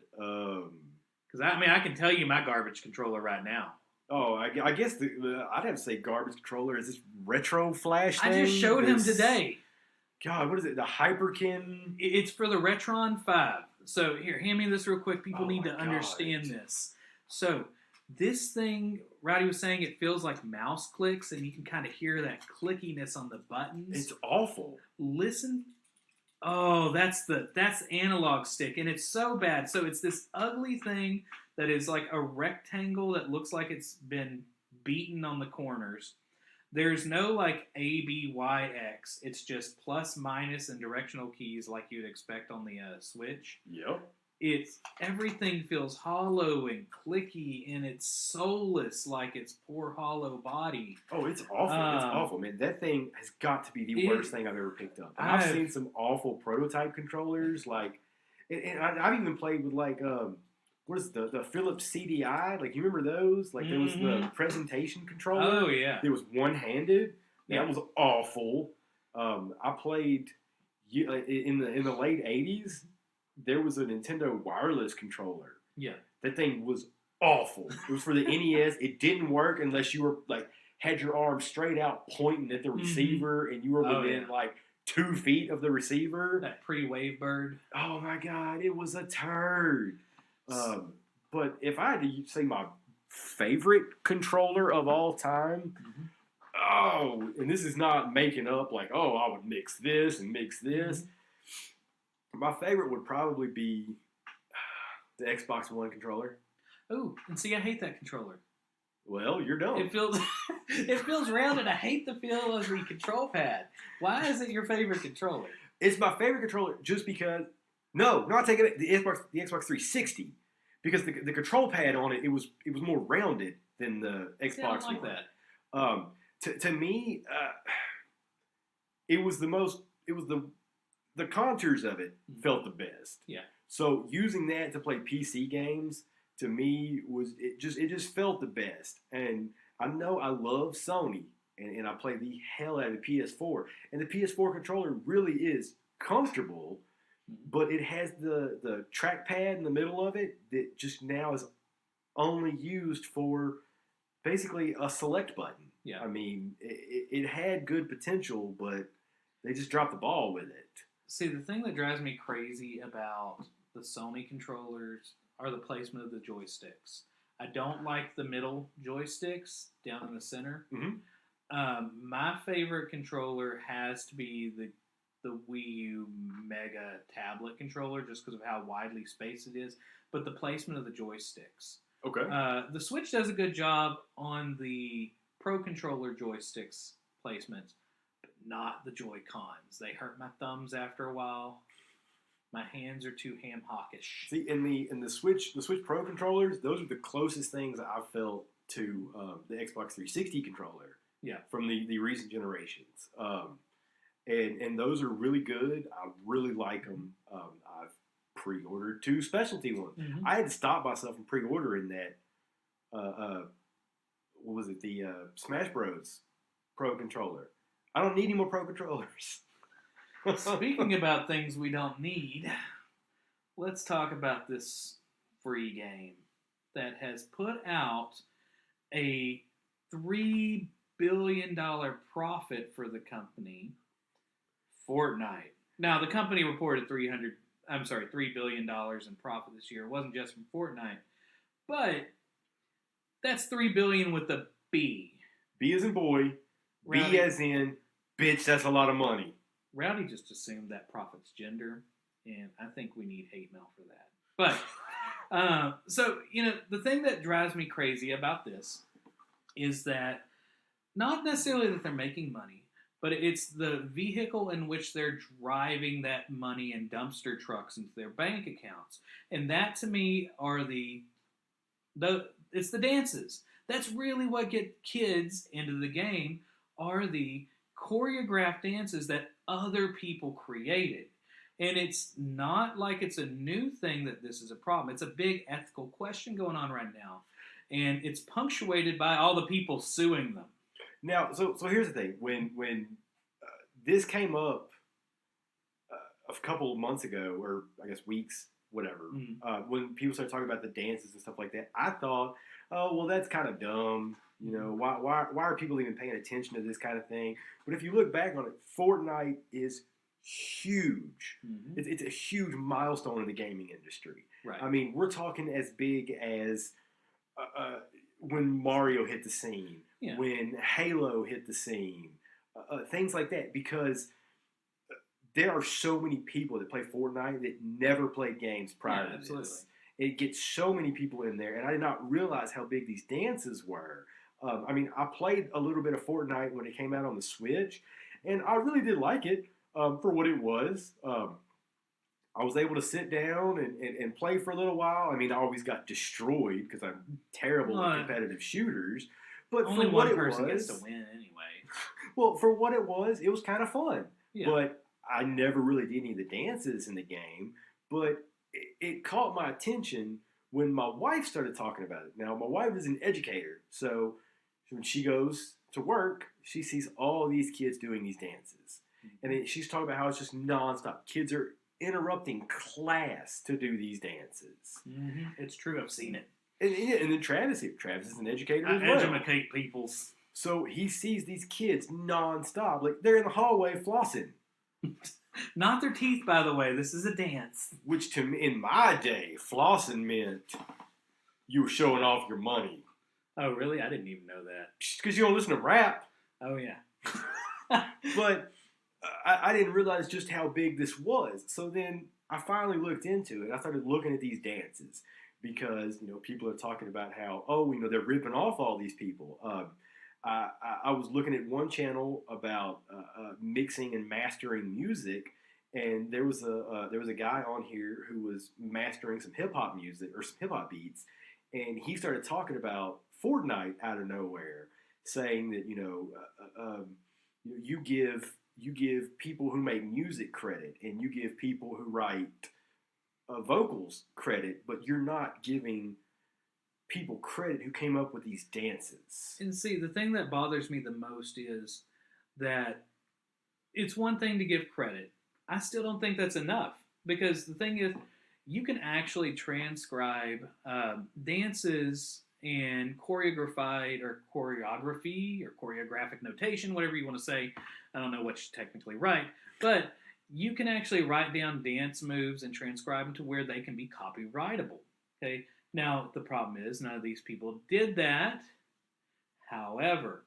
Because I can tell you my garbage controller right now. Oh, I guess I'd have to say garbage controller is this retro flash thing. I just showed him today. God, what is it? The Hyperkin? It's for the Retron 5. So here, hand me this real quick. People need to understand this. So this thing, Rowdy was saying, it feels like mouse clicks, and you can kind of hear that clickiness on the buttons. It's awful. Listen. Oh, that's analog stick, and it's so bad. So it's this ugly thing that is like a rectangle that looks like it's been beaten on the corners. There's no like A, B, Y, X. It's just plus, minus, and directional keys like you'd expect on the Switch. Yep. Everything feels hollow and clicky, and it's soulless like its poor hollow body. Oh, it's awful. It's awful, man. That thing has got to be the worst thing I've ever picked up. And I've seen some awful prototype controllers, like, and I've even played with like, what is the Philips CDI? Like, you remember those? Like, there was the presentation controller. Oh, yeah. It was one-handed. Yeah. That was awful. I played in the late 80s. There was a Nintendo wireless controller. Yeah. That thing was awful. It was for the NES. It didn't work unless you were like had your arm straight out pointing at the receiver, and you were within like 2 feet of the receiver. That pre-wave bird. Oh my God, it was a turd. But if I had to say my favorite controller of all time, and this is not making up like, I would mix this and mix this. My favorite would probably be the Xbox One controller. Oh, and see, I hate that controller. Well, you're dumb. It feels rounded. I hate the feel of the control pad. Why is it your favorite controller? It's my favorite controller just because. No, not taking it. The Xbox 360, because the control pad on it was more rounded than the Xbox One. That. To me, it was the contours of it felt the best. Yeah. So using that to play PC games to me it just felt the best. And I know I love Sony and I play the hell out of the PS4. And the PS4 controller really is comfortable, but it has the trackpad in the middle of it that just now is only used for basically a select button. Yeah. I mean, it had good potential, but they just dropped the ball with it. See, the thing that drives me crazy about the Sony controllers are the placement of the joysticks. I don't like the middle joysticks down in the center. My favorite controller has to be the Wii U Mega tablet controller, just because of how widely spaced it is, but the placement of the joysticks. Okay. The Switch does a good job on the Pro Controller joysticks placement, but not the Joy-Cons. They hurt my thumbs after a while. My hands are too ham-hockish. See, in the Switch Pro controllers, those are the closest things I've felt to the Xbox 360 controller. Yeah. From the recent generations. And those are really good. I really like them. I've pre-ordered 2 specialty ones. I had to stop myself from pre-ordering that. What was it? The Smash Bros. Pro controller. I don't need any more Pro controllers. Speaking about things we don't need, let's talk about this free game that has put out a $3 billion profit for the company, Fortnite. Now, the company reported $3 billion in profit this year. It wasn't just from Fortnite, but that's $3 billion with a B. B as in boy. Rowdy. B as in bitch. That's a lot of money. Rowdy just assumed that profit's gender, and I think we need hate mail for that. But so the thing that drives me crazy about this is that not necessarily that they're making money, but it's the vehicle in which they're driving that money in dumpster trucks into their bank accounts. And that to me are it's the dances. That's really what get kids into the game, are the choreographed dances that other people created. And it's not like it's a new thing that this is a problem. It's a big ethical question going on right now. And it's punctuated by all the people suing them. Now, so here's the thing. When this came up a couple of months ago, or I guess weeks, whatever, when people started talking about the dances and stuff like that, I thought, oh, well, that's kind of dumb. Why are people even paying attention to this kind of thing? But if you look back on it, Fortnite is huge. It's a huge milestone in the gaming industry. Right. I mean, we're talking as big as when Mario hit the scene, when Halo hit the scene, things like that, because there are so many people that play Fortnite that never played games prior to this. It gets so many people in there, and I did not realize how big these dances were. I mean, I played a little bit of Fortnite when it came out on the Switch, and I really did like it for what it was. I was able to sit down and play for a little while. I mean, I always got destroyed because I'm terrible at competitive shooters. But only for what one person gets to win anyway. Well, for what it was kind of fun. Yeah. But I never really did any of the dances in the game. But it caught my attention when my wife started talking about it. Now, my wife is an educator, so when she goes to work, she sees all these kids doing these dances. And she's talking about how it's just nonstop. Kids are interrupting class to do these dances. It's true. I've seen it. And then Travis is an educator as well. Educate peoples. So he sees these kids nonstop, like they're in the hallway flossing. Not their teeth, by the way. This is a dance. Which to me, in my day, flossing meant you were showing off your money. Oh, really? I didn't even know that. Because you don't listen to rap. Oh, yeah. But I didn't realize just how big this was. So then I finally looked into it. I started looking at these dances because, people are talking about how, they're ripping off all these people. I was looking at one channel about mixing and mastering music, and there was a guy on here who was mastering some hip hop music or some hip hop beats, and he started talking about Fortnite out of nowhere, saying that you give people who make music credit, and you give people who write vocals credit, but you're not giving people credit who came up with these dances. And see, the thing that bothers me the most is that it's one thing to give credit. I still don't think that's enough, because the thing is, you can actually transcribe dances and choreography or choreographic notation, whatever you want to say. I don't know what you technically write, but you can actually write down dance moves and transcribe them to where they can be copyrightable. Okay. Now, the problem is none of these people did that. However,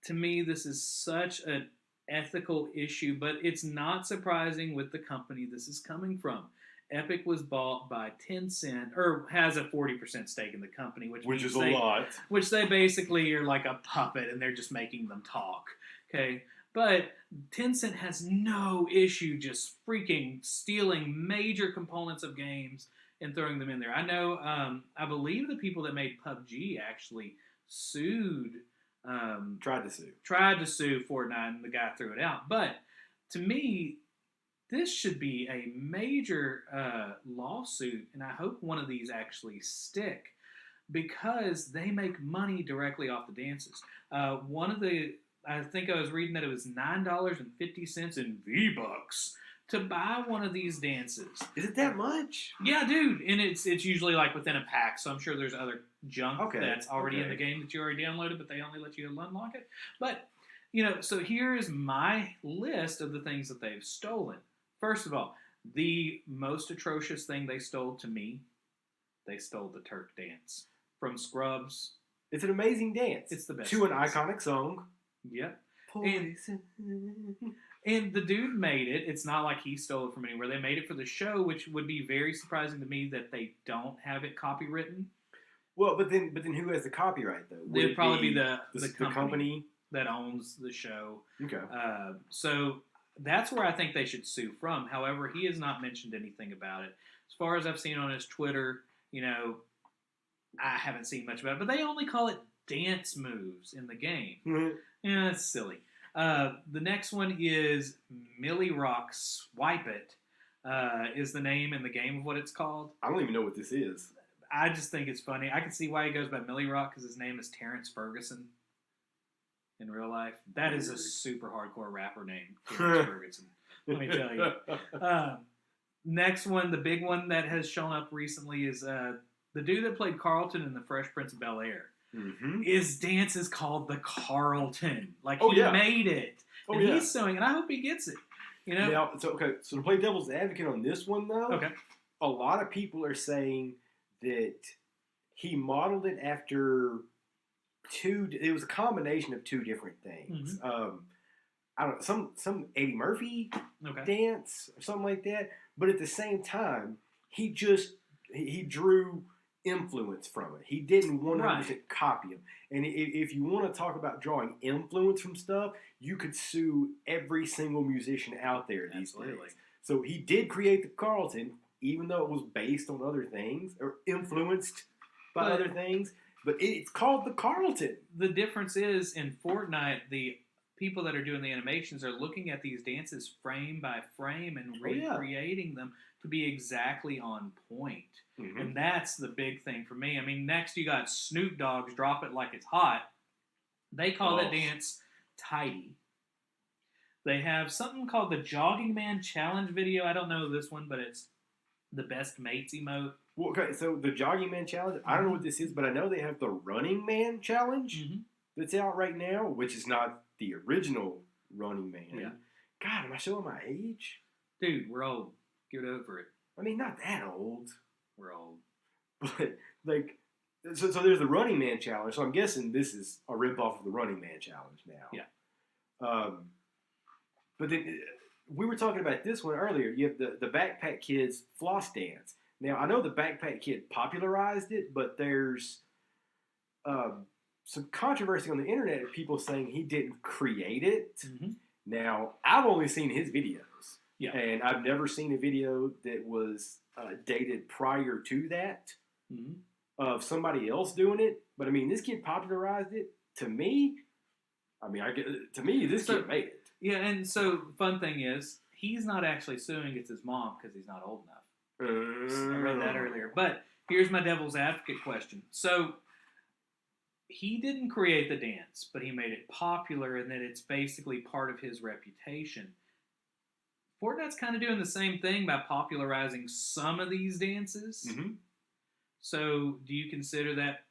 to me, this is such an ethical issue, but it's not surprising with the company this is coming from. Epic was bought by Tencent, or has a 40% stake in the company, which is a lot. Which they basically are like a puppet, and they're just making them talk. Okay, but Tencent has no issue just freaking stealing major components of games and throwing them in there. I know, I believe the people that made PUBG actually sued. Tried to sue Fortnite, and the guy threw it out. But to me, this should be a major lawsuit, and I hope one of these actually stick, because they make money directly off the dances. I think I was reading that it was $9.50 in V-Bucks to buy one of these dances. Is it that much? Yeah, dude. And it's usually like within a pack, so I'm sure there's other junk that's already in the game that you already downloaded, but they only let you unlock it. But, so here is my list of the things that they've stolen. First of all, the most atrocious thing they stole to me, they stole the Turk dance from Scrubs. It's an amazing dance. It's the best. To an iconic song. Yep. And the dude made it. It's not like he stole it from anywhere. They made it for the show, which would be very surprising to me that they don't have it copywritten. Well, but then who has the copyright, though? It'd probably be the company that owns the show. Okay. So that's where I think they should sue from. However, he has not mentioned anything about it. As far as I've seen on his Twitter, I haven't seen much about it. But they only call it dance moves in the game. Mm-hmm. Yeah, that's silly. The next one is Millie Rock Swipe It, is the name in the game of what it's called. I don't even know what this is. I just think it's funny. I can see why he goes by Millie Rock, because his name is Terrence Ferguson in real life. That is a super hardcore rapper name, Terrence Ferguson. Let me tell you. Next one, the big one that has shown up recently is the dude that played Carlton in The Fresh Prince of Bel-Air. Mm-hmm. His dance is called the Carlton. Like, he made it. And he's suing, and I hope he gets it. Now, so to play devil's advocate on this one, though, okay, a lot of people are saying that he modeled it after it was a combination of two different things. Mm-hmm. I don't know, some Eddie Murphy dance or something like that. But at the same time, he drew influence from it. He didn't 100% copy him. And if you want to talk about drawing influence from stuff, you could sue every single musician out there these days. So he did create the Carlton, even though it was based on other things or influenced by other things. But it's called the Carlton. The difference is, in Fortnite, the people that are doing the animations are looking at these dances frame by frame and recreating them to be exactly on point. Mm-hmm. And that's the big thing for me. I mean, next you got Snoop Dogg's Drop It Like It's Hot. They call that dance tidy. They have something called the Jogging Man Challenge video. I don't know this one, but it's the best mates emote. Well, okay, so the Jogging Man Challenge, I don't know what this is, but I know they have the Running Man Challenge. Mm-hmm. that's out right now, which is not the original Running Man. Yeah. God, am I showing my age? Dude, we're old. Get over it. I mean, not that old. We're old. But, like, so there's the Running Man challenge. So I'm guessing this is a ripoff of the Running Man challenge now. Yeah. But then we were talking about this one earlier. You have the Backpack Kids floss dance. Now, I know the Backpack Kid popularized it, but there's some controversy on the internet of people saying he didn't create it. Mm-hmm. Now, I've only seen his videos. Yeah. And I've never seen a video that was dated prior to that of somebody else doing it. But, I mean, this kid popularized it. To me, this kid made it. Yeah, and so fun thing is, he's not actually suing. It's his mom because he's not old enough. I read that earlier. But here's my devil's advocate question. So he didn't create the dance, but he made it popular, and that it's basically part of his reputation. Fortnite's kind of doing the same thing by popularizing some of these dances. Mm-hmm. So do you consider that?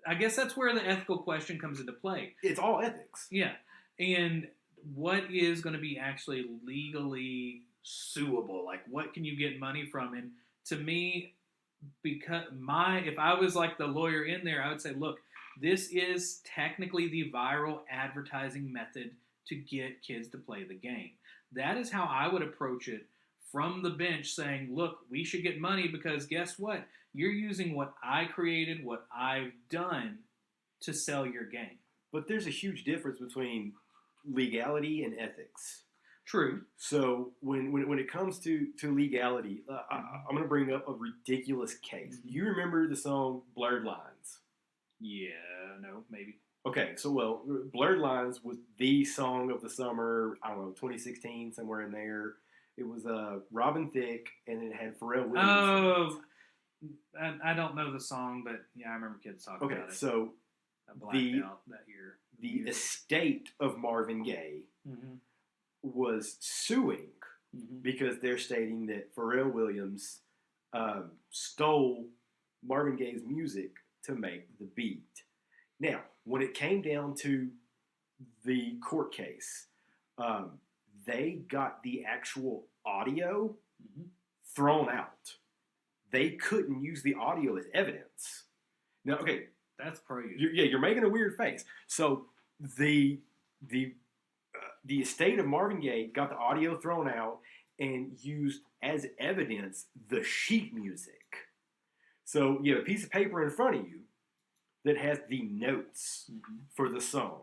I guess that's where the ethical question comes into play. It's all ethics. Yeah. And what is going to be actually legally suable? Like, what can you get money from? And to me, if I was like the lawyer in there, I would say, look, this is technically the viral advertising method to get kids to play the game. That is how I would approach it from the bench, saying, look, we should get money because guess what? You're using what I created, what I've done to sell your game. But there's a huge difference between legality and ethics. True. So when it comes to legality, I'm going to bring up a ridiculous case. You remember the song Blurred Lines? Yeah, no, maybe. Okay, so Blurred Lines was the song of the summer, I don't know, 2016, somewhere in there. It was Robin Thicke, and it had Pharrell Williams. Oh, I don't know the song, but yeah, I remember kids talking about it. Okay, so I blacked out that year. The estate of Marvin Gaye was suing because they're stating that Pharrell Williams stole Marvin Gaye's music to make the beat. Now, when it came down to the court case, they got the actual audio thrown out. They couldn't use the audio as evidence. Now, okay, that's pro you. You're making a weird face. So the estate of Marvin Gaye got the audio thrown out and used as evidence the sheet music. So you have a piece of paper in front of you that has the notes for the song.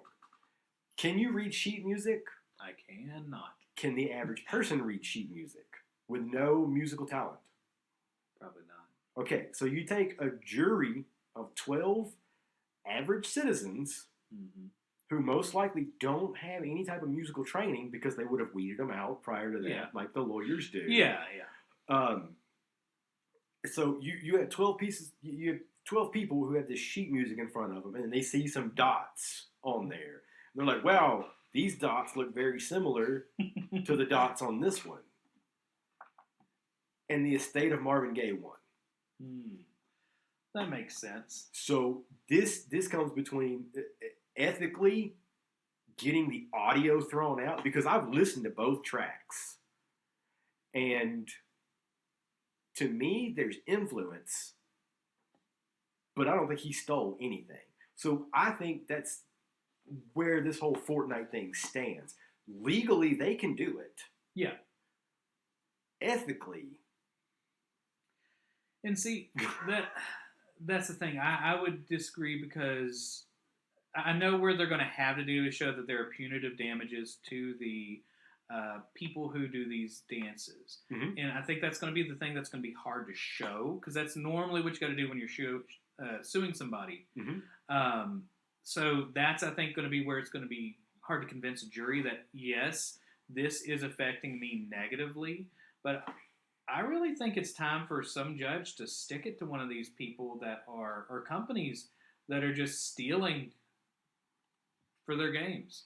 Can you read sheet music? I cannot. Can the average person read sheet music with no musical talent? Probably not. Okay, so you take a jury of 12 average citizens who most likely don't have any type of musical training because they would have weeded them out prior to that, like the lawyers do. Yeah. So you had 12 pieces. You have 12 people who have this sheet music in front of them, and they see some dots on there. They're like, "Wow, these dots look very similar to the dots on this one." And the estate of Marvin Gaye won. That makes sense. So this comes between ethically getting the audio thrown out, because I've listened to both tracks, and to me there's influence, but I don't think he stole anything. So I think that's where this whole Fortnite thing stands. Legally, they can do it. Yeah. Ethically. And see, that's the thing. I would disagree, because I know where they're going to have to do is show that there are punitive damages to the people who do these dances. And I think that's going to be the thing that's going to be hard to show, because that's normally what you got to do when you're suing somebody. So that's, I think, going to be where it's going to be hard to convince a jury that, yes, this is affecting me negatively. But I really think it's time for some judge to stick it to one of these people that are, or companies that are just stealing for their games.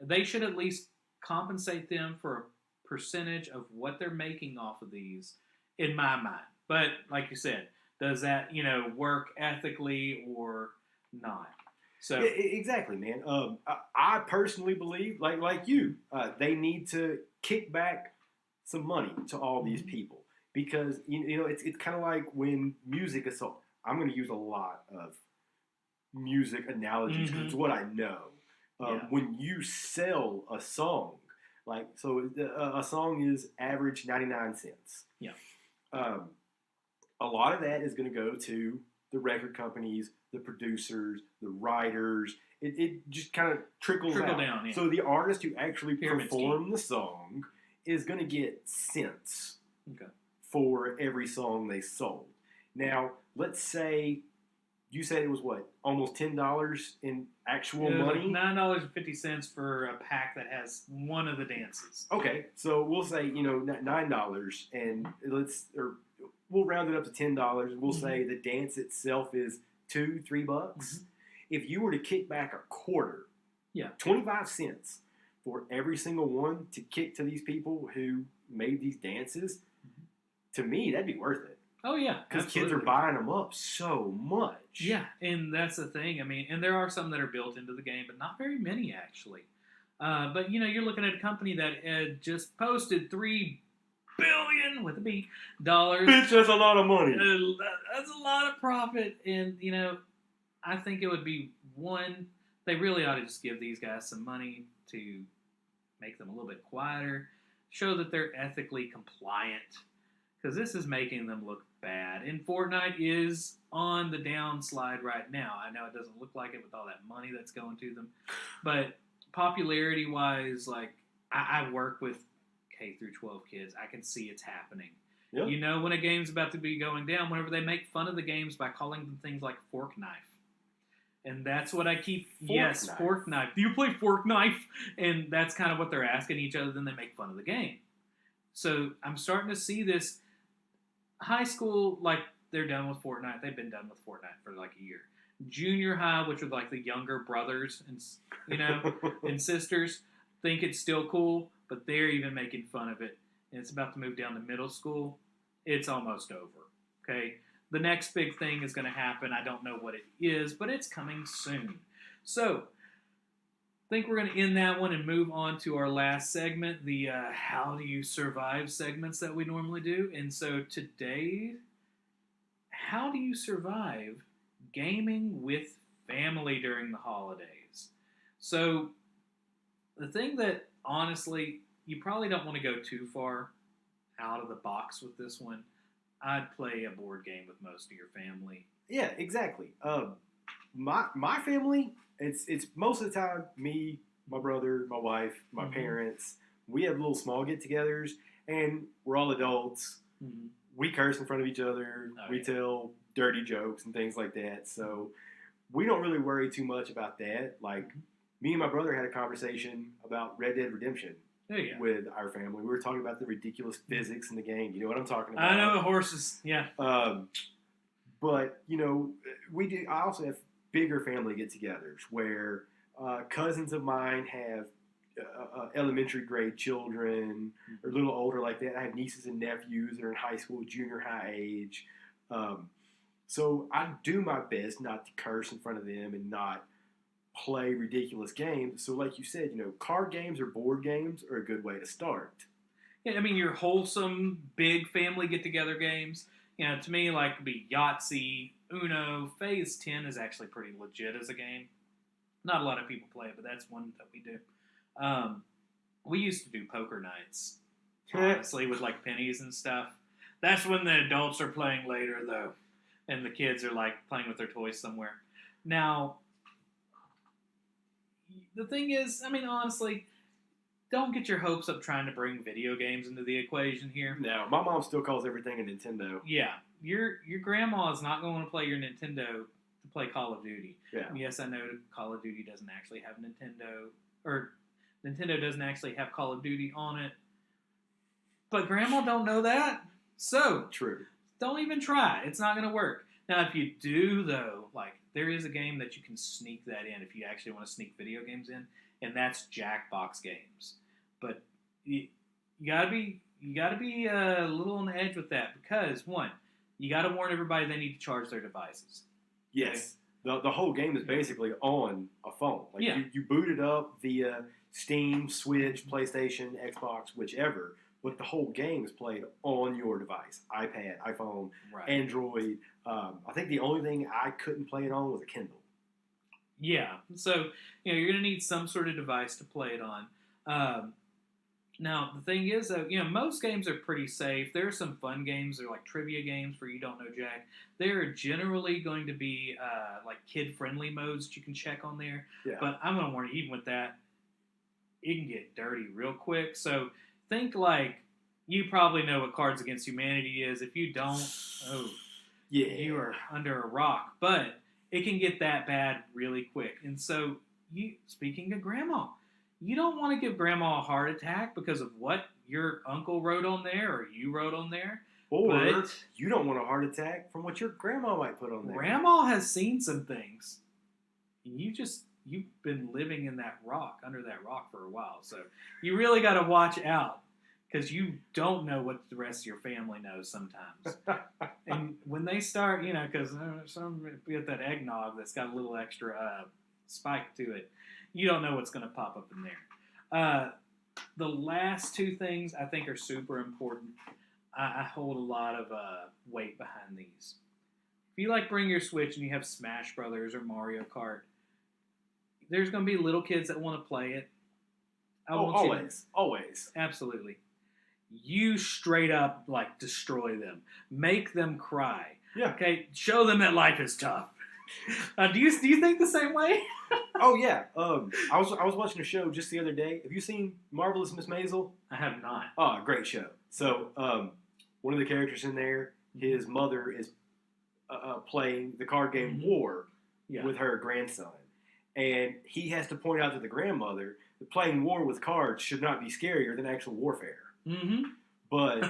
They should at least compensate them for a percentage of what they're making off of these, in my mind. But like you said, does that, work ethically or not? So exactly, man. I personally believe, like you, they need to kick back some money to all these people because you know it's kind of like when music is so. I'm going to use a lot of music analogies because it's what I know. When you sell a song, like so, a song is average 99 cents. Yeah. A lot of that is going to go to the record companies, the producers, the writers. It just kind of trickles out. Down. Yeah. So the artist who actually performed the song is going to get cents for every song they sold. Now, let's say you said it was what, almost $10 in actual money? $9.50 for a pack that has one of the dances. Okay, so we'll say $9, and we'll round it up to $10. We'll say the dance itself is $2-3. If you were to kick back a quarter, 25 cents for every single one to kick to these people who made these dances, to me that'd be worth it. Oh yeah, because kids are buying them up so much. Yeah, and that's the thing. I mean, and there are some that are built into the game, but not very many actually. But you're looking at a company that had just posted $3 billion with a B dollars. Bitch, that's a lot of money. That's a lot of profit, and I think it would be one. They really ought to just give these guys some money to make them a little bit quieter, show that they're ethically compliant, because this is making them look bad. And Fortnite is on the downslide right now. I know it doesn't look like it with all that money that's going to them, but popularity-wise, like I work with K through 12 kids. I can see it's happening. Yep. When a game's about to be going down, whenever they make fun of the games by calling them things like fork knife. And that's what I keep. Fork knife. Do you play fork knife? And that's kind of what they're asking each other. Then they make fun of the game. So I'm starting to see this. High school, like they're done with Fortnite. They've been done with Fortnite for like a year. Junior high, which are like the younger brothers and and sisters, think it's still cool, but they're even making fun of it. And it's about to move down to middle school. It's almost over. Okay. The next big thing is going to happen. I don't know what it is, but it's coming soon. So, I think we're going to end that one and move on to our last segment, the How Do You Survive segments that we normally do. And so today, how do you survive gaming with family during the holidays? So, the thing that, honestly, you probably don't want to go too far out of the box with this one. I'd play a board game with most of your family. Yeah, exactly. My family, it's most of the time me, my brother, my wife, my parents. We have little small get-togethers, and we're all adults. We curse in front of each other. We tell dirty jokes and things like that. So we don't really worry too much about that. Like me and my brother had a conversation about Red Dead Redemption. With our family. We were talking about the ridiculous physics in the game. You know what I'm talking about? I know horses, yeah. But, we do. I also have bigger family get-togethers where cousins of mine have elementary grade children or a little older like that. I have nieces and nephews that are in high school, junior high age. So I do my best not to curse in front of them and not play ridiculous games. So like you said, card games or board games are a good way to start. Yeah, I mean, your wholesome, big family get-together games, to me, like, could be Yahtzee, Uno. Phase 10 is actually pretty legit as a game. Not a lot of people play it, but that's one that we do. We used to do poker nights, honestly, with, like, pennies and stuff. That's when the adults are playing later, though, and the kids are, like, playing with their toys somewhere. Now, the thing is, I mean, honestly, don't get your hopes up trying to bring video games into the equation here. No, my mom still calls everything a Nintendo. Yeah, your grandma is not going to play your Nintendo to play Call of Duty. Yeah. Yes, I know Call of Duty doesn't actually have Nintendo doesn't actually have Call of Duty on it. But grandma don't know that. So, true. Don't even try. It's not going to work. Now, if you do, though, like, there is a game that you can sneak that in if you actually want to sneak video games in, and that's Jackbox games. But you gotta be a little on the edge with that because, one, you gotta warn everybody they need to charge their devices. Yes. The whole game is basically on a phone. Like you boot it up via Steam, Switch, PlayStation, Xbox, whichever. But the whole game is played on your device: iPad, iPhone, Android. I think the only thing I couldn't play it on was a Kindle. Yeah, so you're going to need some sort of device to play it on. Now, the thing is, though, most games are pretty safe. There are some fun games. They're like trivia games where you don't know jack. There are generally going to be like kid-friendly modes that you can check on there. Yeah. But I'm going to warn you, even with that, it can get dirty real quick. So think like you probably know what Cards Against Humanity is. If you don't, you are under a rock. But it can get that bad really quick. And so, speaking of Grandma, you don't want to give Grandma a heart attack because of what your uncle wrote on there or you wrote on there. Or you don't want a heart attack from what your grandma might put on there. Grandma has seen some things. And you've been living in that rock, under that rock for a while. So you really got to watch out because you don't know what the rest of your family knows sometimes. And when they start, because some get that eggnog that's got a little extra spike to it, you don't know what's going to pop up in there. The last two things I think are super important. I hold a lot of weight behind these. If you bring your Switch and you have Smash Brothers or Mario Kart, there's going to be little kids that want to play it. Always. Absolutely. You straight up destroy them. Make them cry. Yeah. Okay? Show them that life is tough. Do you think the same way? Oh yeah. I was watching a show just the other day. Have you seen Marvelous Miss Maisel? I have not. Oh, great show. So one of the characters in there, his mother is playing the card game War with her grandson, and he has to point out to the grandmother that playing War with cards should not be scarier than actual warfare. Mm-hmm. But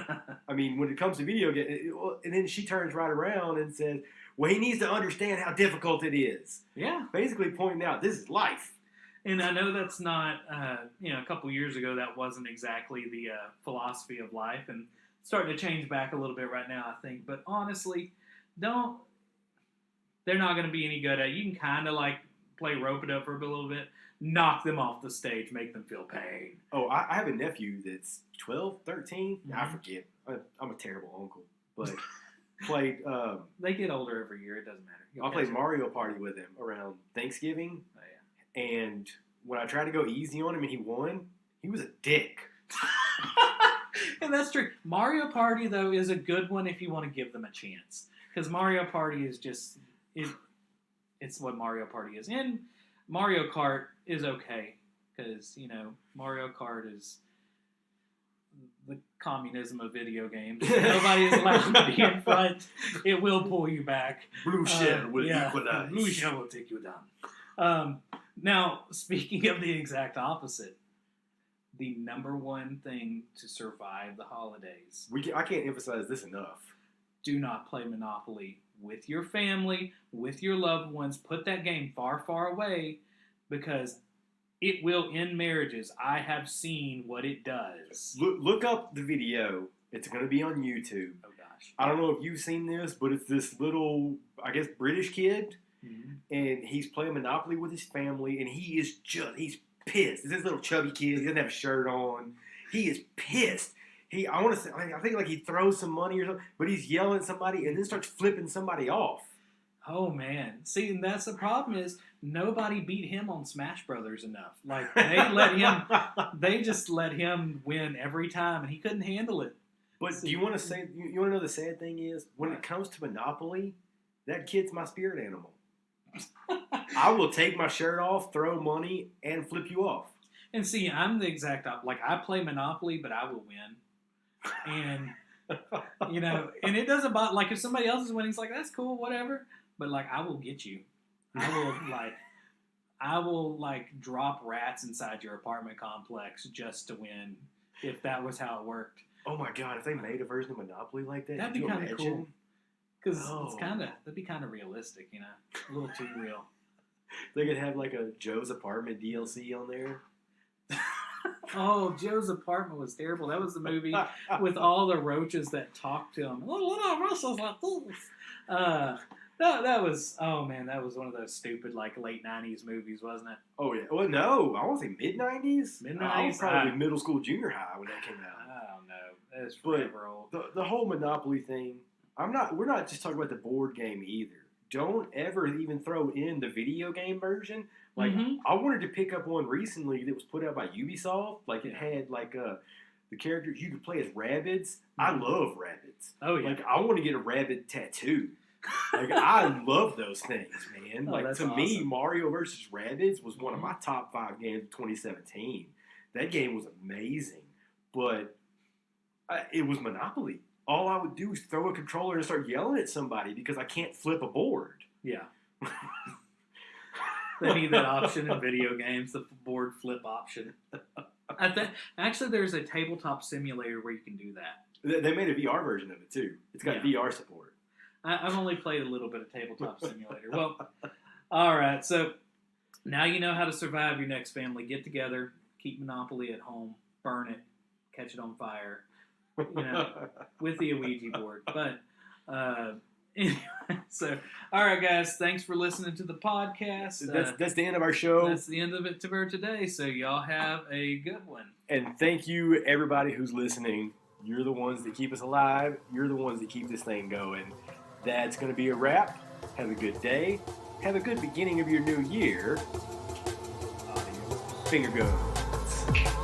I mean, when it comes to video games, and then she turns right around and says, well, he needs to understand how difficult it is. Yeah. Basically pointing out this is life. And I know that's not, a couple years ago, that wasn't exactly the philosophy of life. And it's starting to change back a little bit right now, I think. But honestly, they're not going to be any good at it. You can kind of play rope it up for a little bit, knock them off the stage, make them feel pain. Oh, I have a nephew that's 12, 13. I forget. I'm a terrible uncle. But... played. They get older every year. It doesn't matter. I played Mario Party with him around Thanksgiving. Oh, yeah. And when I tried to go easy on him and he won, he was a dick. And that's true. Mario Party, though, is a good one if you want to give them a chance. Because Mario Party is just... It's what Mario Party is. And Mario Kart is okay. Because, Mario Kart is... the communism of video games. Nobody is allowed to be in front. It will pull you back. Blue shell will equalize. Blue shell will take you down. Now, speaking of the exact opposite, the number one thing to survive the holidays. I can't emphasize this enough. Do not play Monopoly with your family, with your loved ones. Put that game far, far away because it will end marriages. I have seen what it does. Look up the video. It's going to be on YouTube. Oh, gosh. I don't know if you've seen this, but it's this little, I guess, British kid. Mm-hmm. And he's playing Monopoly with his family. And he's pissed. It's this little chubby kid. He doesn't have a shirt on. He is pissed. I think he throws some money or something. But he's yelling at somebody and then starts flipping somebody off. Oh, man. See, and that's the problem is nobody beat him on Smash Brothers enough. They just let him win every time, and he couldn't handle it. But do you want to know the sad thing is? When it comes to Monopoly, that kid's my spirit animal. I will take my shirt off, throw money, and flip you off. And see, I'm the exact opposite. I play Monopoly, but I will win. And, and it doesn't bother, if somebody else is winning, it's that's cool, whatever. But I will get you. I will drop rats inside your apartment complex just to win. If that was how it worked. Oh my God! If they made a version of Monopoly like that, that'd be kind of cool. Because it's that'd be kind of realistic, a little too real. They could have a Joe's Apartment DLC on there. Oh, Joe's Apartment was terrible. That was the movie with all the roaches that talked to him. Little roaches like this. That was, oh man, that was one of those stupid like late '90s movies, wasn't it? Oh yeah. Well, no, I want to say mid '90s. Mid I was '90s. probably middle school, junior high when that came out. I don't know. It's But forever old. the whole Monopoly thing. We're not just talking about the board game either. Don't ever even throw in the video game version. Like I wanted to pick up one recently that was put out by Ubisoft. Like it had like the characters you could play as rabbits. I love rabbits. Oh yeah. Like I want to get a rabbit tattoo. Like I love those things, man. Oh, like that's to me, awesome. Mario vs. Rabbids was one of my top 5 games of 2017. That game was amazing, but it was Monopoly. All I would do is throw a controller and start yelling at somebody because I can't flip a board. Yeah. They need that option in video games, the board flip option. I think actually there's a tabletop simulator where you can do that. They made a VR version of it too. It's got VR support. I've only played a little bit of tabletop simulator. Well, all right. So now you know how to survive your next family get together. Keep Monopoly at home. Burn it. Catch it on fire. You know, with the Ouija board. But anyway, so all right, guys. Thanks for listening to the podcast. That's the end of our show. That's the end of it for today. So y'all have a good one. And thank you, everybody who's listening. You're the ones that keep us alive. You're the ones that keep this thing going. That's going to be a wrap. Have a good day. Have a good beginning of your new year. Finger guns.